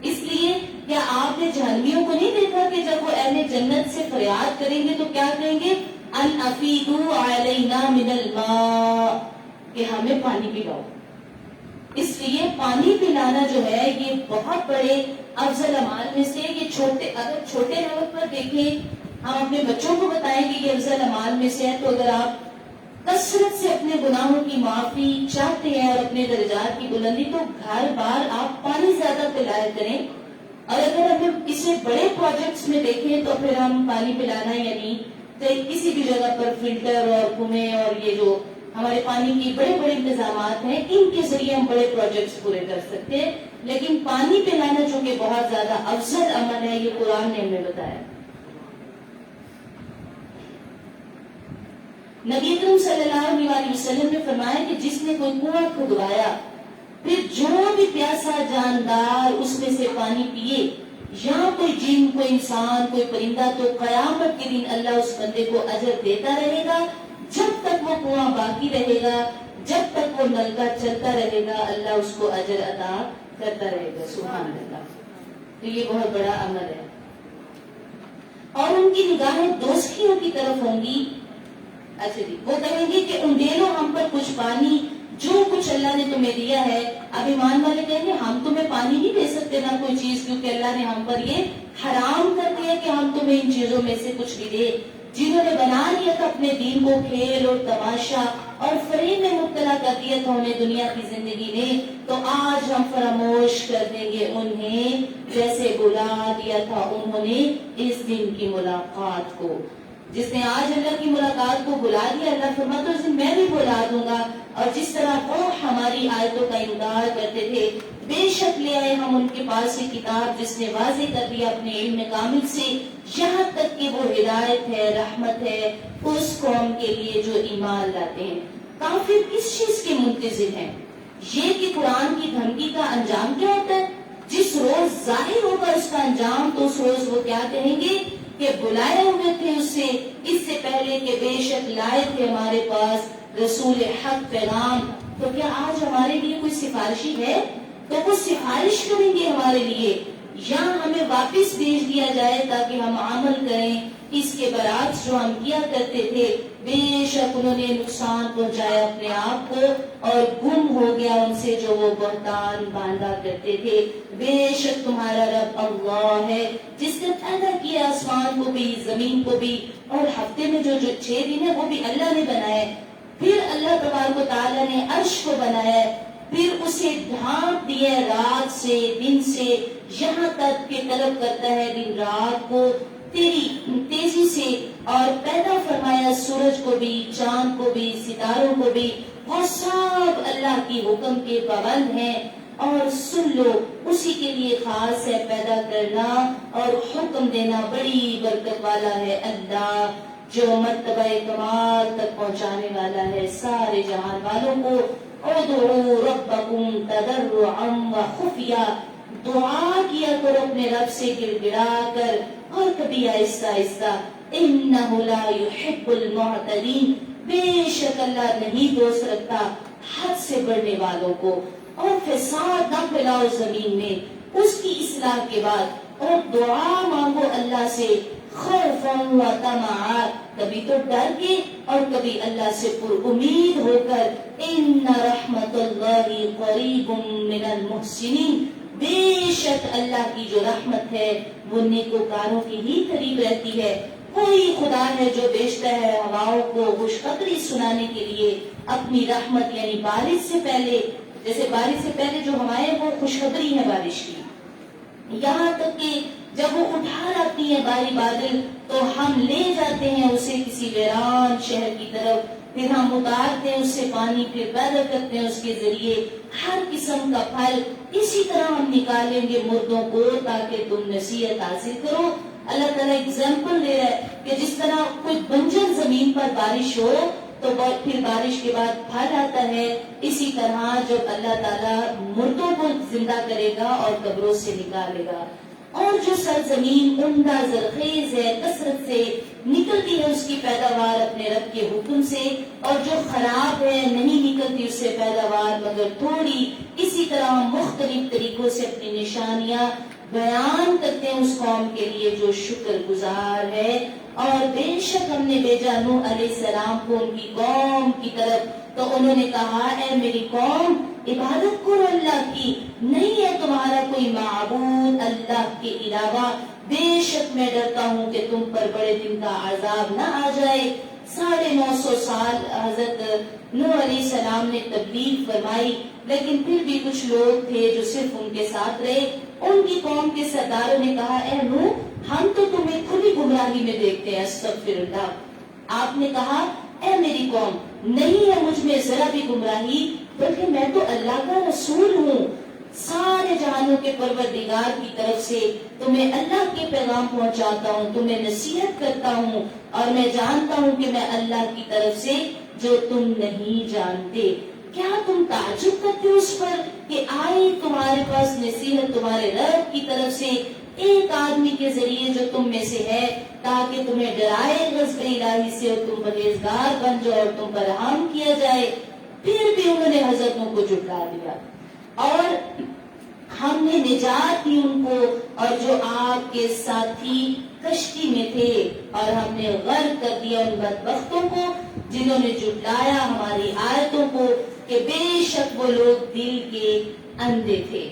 [SPEAKER 1] اس لیے کیا آپ نے جہنمیوں کو نہیں دیکھا کہ جب وہ اہل جنت سے فریاد کریں گے تو کیا کہیں گے ان افیدوا علینا من الماء, کہ ہمیں پانی پلاؤ. اس لیے پانی پلانا جو ہے یہ بہت بڑے افضل اعمال میں سے. یہ اگر چھوٹے لیول پر دیکھیں ہم اپنے بچوں کو بتائیں کہ یہ افضل اعمال میں سے ہے تو اگر آپ کثرت سے اپنے گناہوں کی معافی چاہتے ہیں اور اپنے درجات کی بلندی تو گھر بار آپ پانی زیادہ پلایا کریں. اور اگر ہم اسے بڑے پروجیکٹس میں دیکھیں تو پھر ہم پانی پلانا یعنی کسی بھی جگہ پر فلٹر اور کنویں اور یہ جو ہمارے پانی کی بڑے بڑے انتظامات ہیں ان کے ذریعے ہم بڑے پروجیکٹس پورے کر سکتے ہیں. لیکن پانی پلانا جو کہ بہت زیادہ افضل عمل ہے یہ قرآن نے ہمیں بتایا. نبی اکرم صلی اللہ علیہ وسلم نے فرمایا کہ جس نے کوئی کنواں کھدوایا پھر جو بھی پیاسا جاندار اس میں سے پانی پیے یا کوئی جن کوئی انسان کوئی پرندہ تو قیامت کے دن اللہ اس بندے کو اجر دیتا رہے گا جب تک وہ کنواں باقی رہے گا, جب تک وہ نلکا چلتا رہے گا اللہ اس کو اجر عطا کرتا رہے گا. سبحان اللہ. تو یہ بہت بڑا عمل ہے. اور ان کی نگاہیں دوزخیوں کی طرف ہوں گی. اچھا جی, وہ کہیں گے کہ انڈیلو ہم پر کچھ پانی, جو کچھ اللہ نے تمہیں دیا ہے. اب ایمان والے کہیں گے ہم تمہیں پانی نہیں دے سکتے نہ کوئی چیز, کیونکہ اللہ نے ہم پر یہ حرام کر دیا کہ ہم تمہیں ان چیزوں میں سے کچھ بھی دے. جنہوں نے بنا لیا تھا اپنے دین کو کھیل اور تماشا اور فریب میں مبتلا کر دیا تھا انہیں دنیا کی زندگی میں, تو آج ہم فراموش کر دیں گے انہیں جیسے بلا دیا تھا انہوں نے اس دن کی ملاقات کو. جس نے آج اللہ کی ملاقات کو بلا دیا اللہ فرماتا ہے اس دن میں بھی بلا دوں گا. اور جس طرح وہ ہماری آیتوں کا انکار کرتے تھے بے شک لے آئے ہم ان کے پاس یہ کتاب جس نے واضح کر دیا اپنے علم کامل سے, یہاں تک کہ وہ ہدایت ہے رحمت ہے اس قوم کے لیے جو ایمان لاتے ہیں. کافر کس چیز کے منتظر ہیں؟ یہ کہ قرآن کی دھمکی کا انجام کیا ہوتا ہے. جس روز ظاہر ہوگا اس کا انجام تو اس روز وہ کیا کہیں گے کہ بلائے ہوئے تھے اس سے پہلے کہ بے شک لائے تھے ہمارے پاس رسول حق پیغام. تو کیا آج ہمارے لیے کوئی سفارشی ہے تو وہ سفارش کریں گے ہمارے لیے، یا ہمیں واپس بھیج دیا جائے تاکہ ہم عمل کریں اس کے برعکس جو ہم کیا کرتے تھے۔ بے شک انہوں نے نقصان پہنچایا اپنے آپ کو اور گم ہو گیا ان سے جو وہ بہتان باندھا کرتے تھے۔ بے شک تمہارا رب اللہ ہے جس نے پیدا کیا آسمان کو بھی زمین کو بھی، اور ہفتے میں جو 6 دن ہے وہ بھی اللہ نے بنائے۔ پھر اللہ تبارک و تعالیٰ نے عرش کو بنایا، پھر اسے ڈھانپ دیا رات سے دن سے، یہاں تک کہ طلب کرتا ہے دن رات کو تیری تیزی سے، اور پیدا فرمایا سورج کو بھی، چاند کو بھی، ستاروں کو بھی، وہ سب اللہ کی حکم کے پابند ہیں۔ اور سن لو اسی کے لیے خاص ہے پیدا کرنا اور حکم دینا، بڑی برکت والا ہے اللہ جو مرتبہ کمال تک پہنچانے والا ہے سارے جہان والوں کو۔ ادعوا ربکم تضرعا وخفیا، دعا کیا کرو اپنے رب سے گڑ گڑا کر اور کبھی آہستہ آہستہ۔ انہ لا يحب المعتدین، بے شک اللہ نہیں دوست رکھتا حد سے بڑھنے والوں کو۔ اور فساد نہ پھیلاؤ زمین میں اس کی اصلاح کے بعد، اور دعا مانگو اللہ سے خوفا و طمعا، کبھی تو ڈر کے اور کبھی اللہ سے پر امید ہو کر۔ ان رحمت اللہ قریب من المحسنین، بے شک اللہ کی جو رحمت ہے وہ نیکوکاروں کی ہی قریب رہتی ہے۔ کوئی خدا ہے جو بیچتا ہے ہواؤں کو خوشخبری سنانے کے لیے اپنی رحمت، یعنی بارش سے پہلے، جیسے بارش سے پہلے جو ہوائیں وہ خوشخبری ہے بارش کی، یہاں تک کہ جب وہ اٹھا لاتی ہے باری بادل تو ہم لے جاتے ہیں اسے کسی ویران شہر کی طرف، پھر ہم اتارتے ہیں اس سے پانی، پھر پیدا کرتے ہیں اس کے ذریعے ہر قسم کا پھل، اسی طرح ہم نکالیں گے مردوں کو تاکہ تم نصیحت حاصل کرو۔ اللہ تعالیٰ اگزامپل دے رہا ہے کہ جس طرح کوئی بنجر زمین پر بارش ہو تو پھر بارش کے بعد پھل آتا ہے، اسی طرح جب اللہ تعالیٰ مردوں کو زندہ کرے گا اور قبروں سے نکالے گا، اور جو سرزمین عمدہ زرخیز ہے کثرت سے نکلتی ہے اس کی پیداوار اپنے رب کے حکم سے، اور جو خراب ہے نہیں نکلتی اس سے پیداوار مگر تھوڑی، اسی طرح مختلف طریقوں سے اپنی نشانیاں بیان کرتے ہیں اس قوم کے لیے جو شکر گزار ہے۔ اور بے شک ہم نے بھیجا نوح علیہ السلام کو ان کی قوم کی طرف، تو انہوں نے کہا اے میری قوم عبادت کرو اللہ کی، نہیں ہے تمہارا کوئی معبود اللہ کے علاوہ، بے شک میں ڈرتا ہوں کہ تم پر بڑے دن کا عذاب نہ آ جائے۔ 950 سال حضرت نوح علیہ السلام نے تبلیغ فرمائی، لیکن پھر بھی کچھ لوگ تھے جو صرف ان کے ساتھ رہے۔ ان کی قوم کے سرداروں نے کہا اے نوح ہم تو تمہیں کھلی گمراہی میں دیکھتے ہیں، استغفر اللہ۔ آپ نے کہا اے میری قوم نہیں ہے مجھ میں ذرا بھی گمراہی، بلکہ میں تو اللہ کا رسول ہوں، سارے جہانوں کے پروردگار کی طرف سے تمہیں اللہ کے پیغام پہنچاتا ہوں، تمہیں نصیحت کرتا ہوں، اور میں جانتا ہوں کہ میں اللہ کی طرف سے جو تم نہیں جانتے۔ کیا تم تعجب کرتے ہو اس پر کہ آئی تمہارے پاس نصیحت تمہارے رب کی طرف سے ایک آدمی کے ذریعے جو تم میں سے ہے، تاکہ تمہیں ڈرائے غضب الہی سے اور تم پرہیزگار بن جاؤ اور تم پر رحم کیا جائے؟ پھر بھی انہوں نے حضرتوں کو جھٹلا دیا، اور ہم نے نجات دی ان کو اور جو آپ کے ساتھی کشتی میں تھے، اور ہم نے غرق کر دیا ان بدبختوں کو جنہوں نے جھٹلایا ہماری آیتوں کو، کہ بے شک وہ لوگ دل کے اندھے تھے۔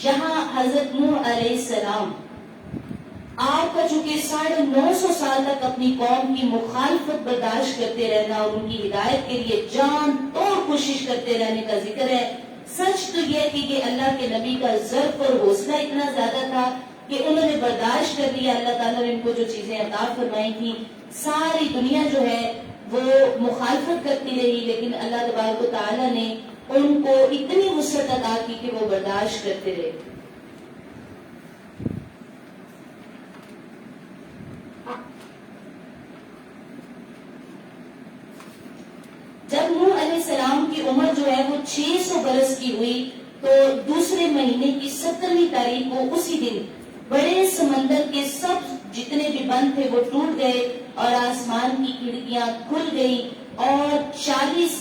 [SPEAKER 1] یہاں حضرت نوح علیہ السلام آپ کا چونکہ 950 سال تک اپنی قوم کی مخالفت برداشت کرتے رہنا اور ان کی ہدایت کے لیے جان توڑ کوشش کرتے رہنے کا ذکر ہے۔ سچ تو یہ تھی کہ اللہ کے نبی کا ضرف اور حوصلہ اتنا زیادہ تھا کہ انہوں نے برداشت کر لیا، اللہ تعالیٰ نے ان کو جو چیزیں عطا فرمائی تھی، ساری دنیا جو ہے وہ مخالفت کرتی رہی، لیکن اللہ تبارک و تعالیٰ نے ان کو اتنی وسعت عطا کی کہ وہ برداشت کرتے رہے۔ جب نوح علیہ السلام کی عمر جو ہے وہ 600 برس کی ہوئی تو دوسرے مہینے کی 17ویں تاریخ کو اسی دن بڑے سمندر کے سب جتنے بھی بند تھے وہ ٹوٹ گئے اور آسمان کی کھڑکیاں کھل گئیں اور 40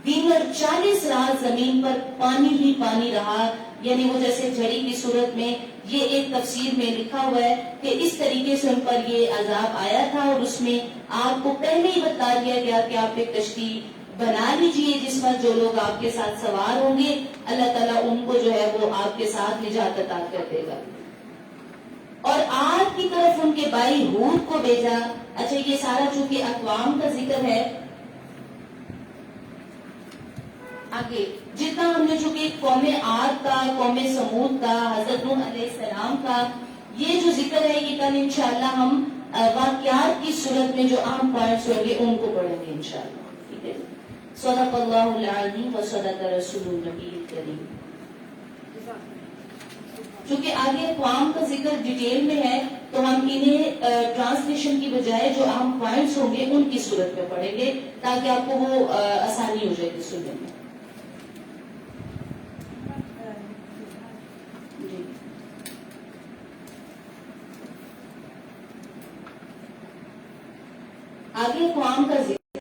[SPEAKER 1] دن اور 40 رات زمین پر پانی ہی پانی رہا، یعنی وہ جیسے جھڑی کی صورت میں یہ ایک تفسیر میں لکھا ہوا ہے کہ اس طریقے سے ان پر یہ عذاب آیا تھا، اور اس میں آپ کو پہلے ہی بتا دیا گیا کہ آپ ایک کشتی بنا لیجئے جس پر جو لوگ آپ کے ساتھ سوار ہوں گے اللہ تعالیٰ ان کو جو ہے وہ آپ کے ساتھ نجات عطا کر دے گا۔ اور عاد کی طرف ان کے بھائی ہود کو بھیجا۔ اچھا یہ سارا چونکہ اقوام کا ذکر ہے، آگے جتنا ہم نے چونکہ قوم عاد کا، قوم سمود کا، حضرت نوح علیہ السلام کا یہ جو ذکر ہے یہ کل انشاءاللہ ہم واقعات کی صورت میں جو عام پوائنٹس ہوں گے ان کو پڑھیں گے انشاءاللہ، ٹھیک ہے۔ صدق اللہ العظیم و صدق رسول النبی الکریم۔ چونکہ آگے اقوام کا ذکر ڈیٹیل میں ہے تو ہم انہیں ٹرانسلیشن کی بجائے جو عام پوائنٹس ہوں گے ان کی صورت میں پڑھیں گے تاکہ آپ کو وہ آسانی ہو جائے گی سننے میں۔ جی آگے اقوام کا ذکر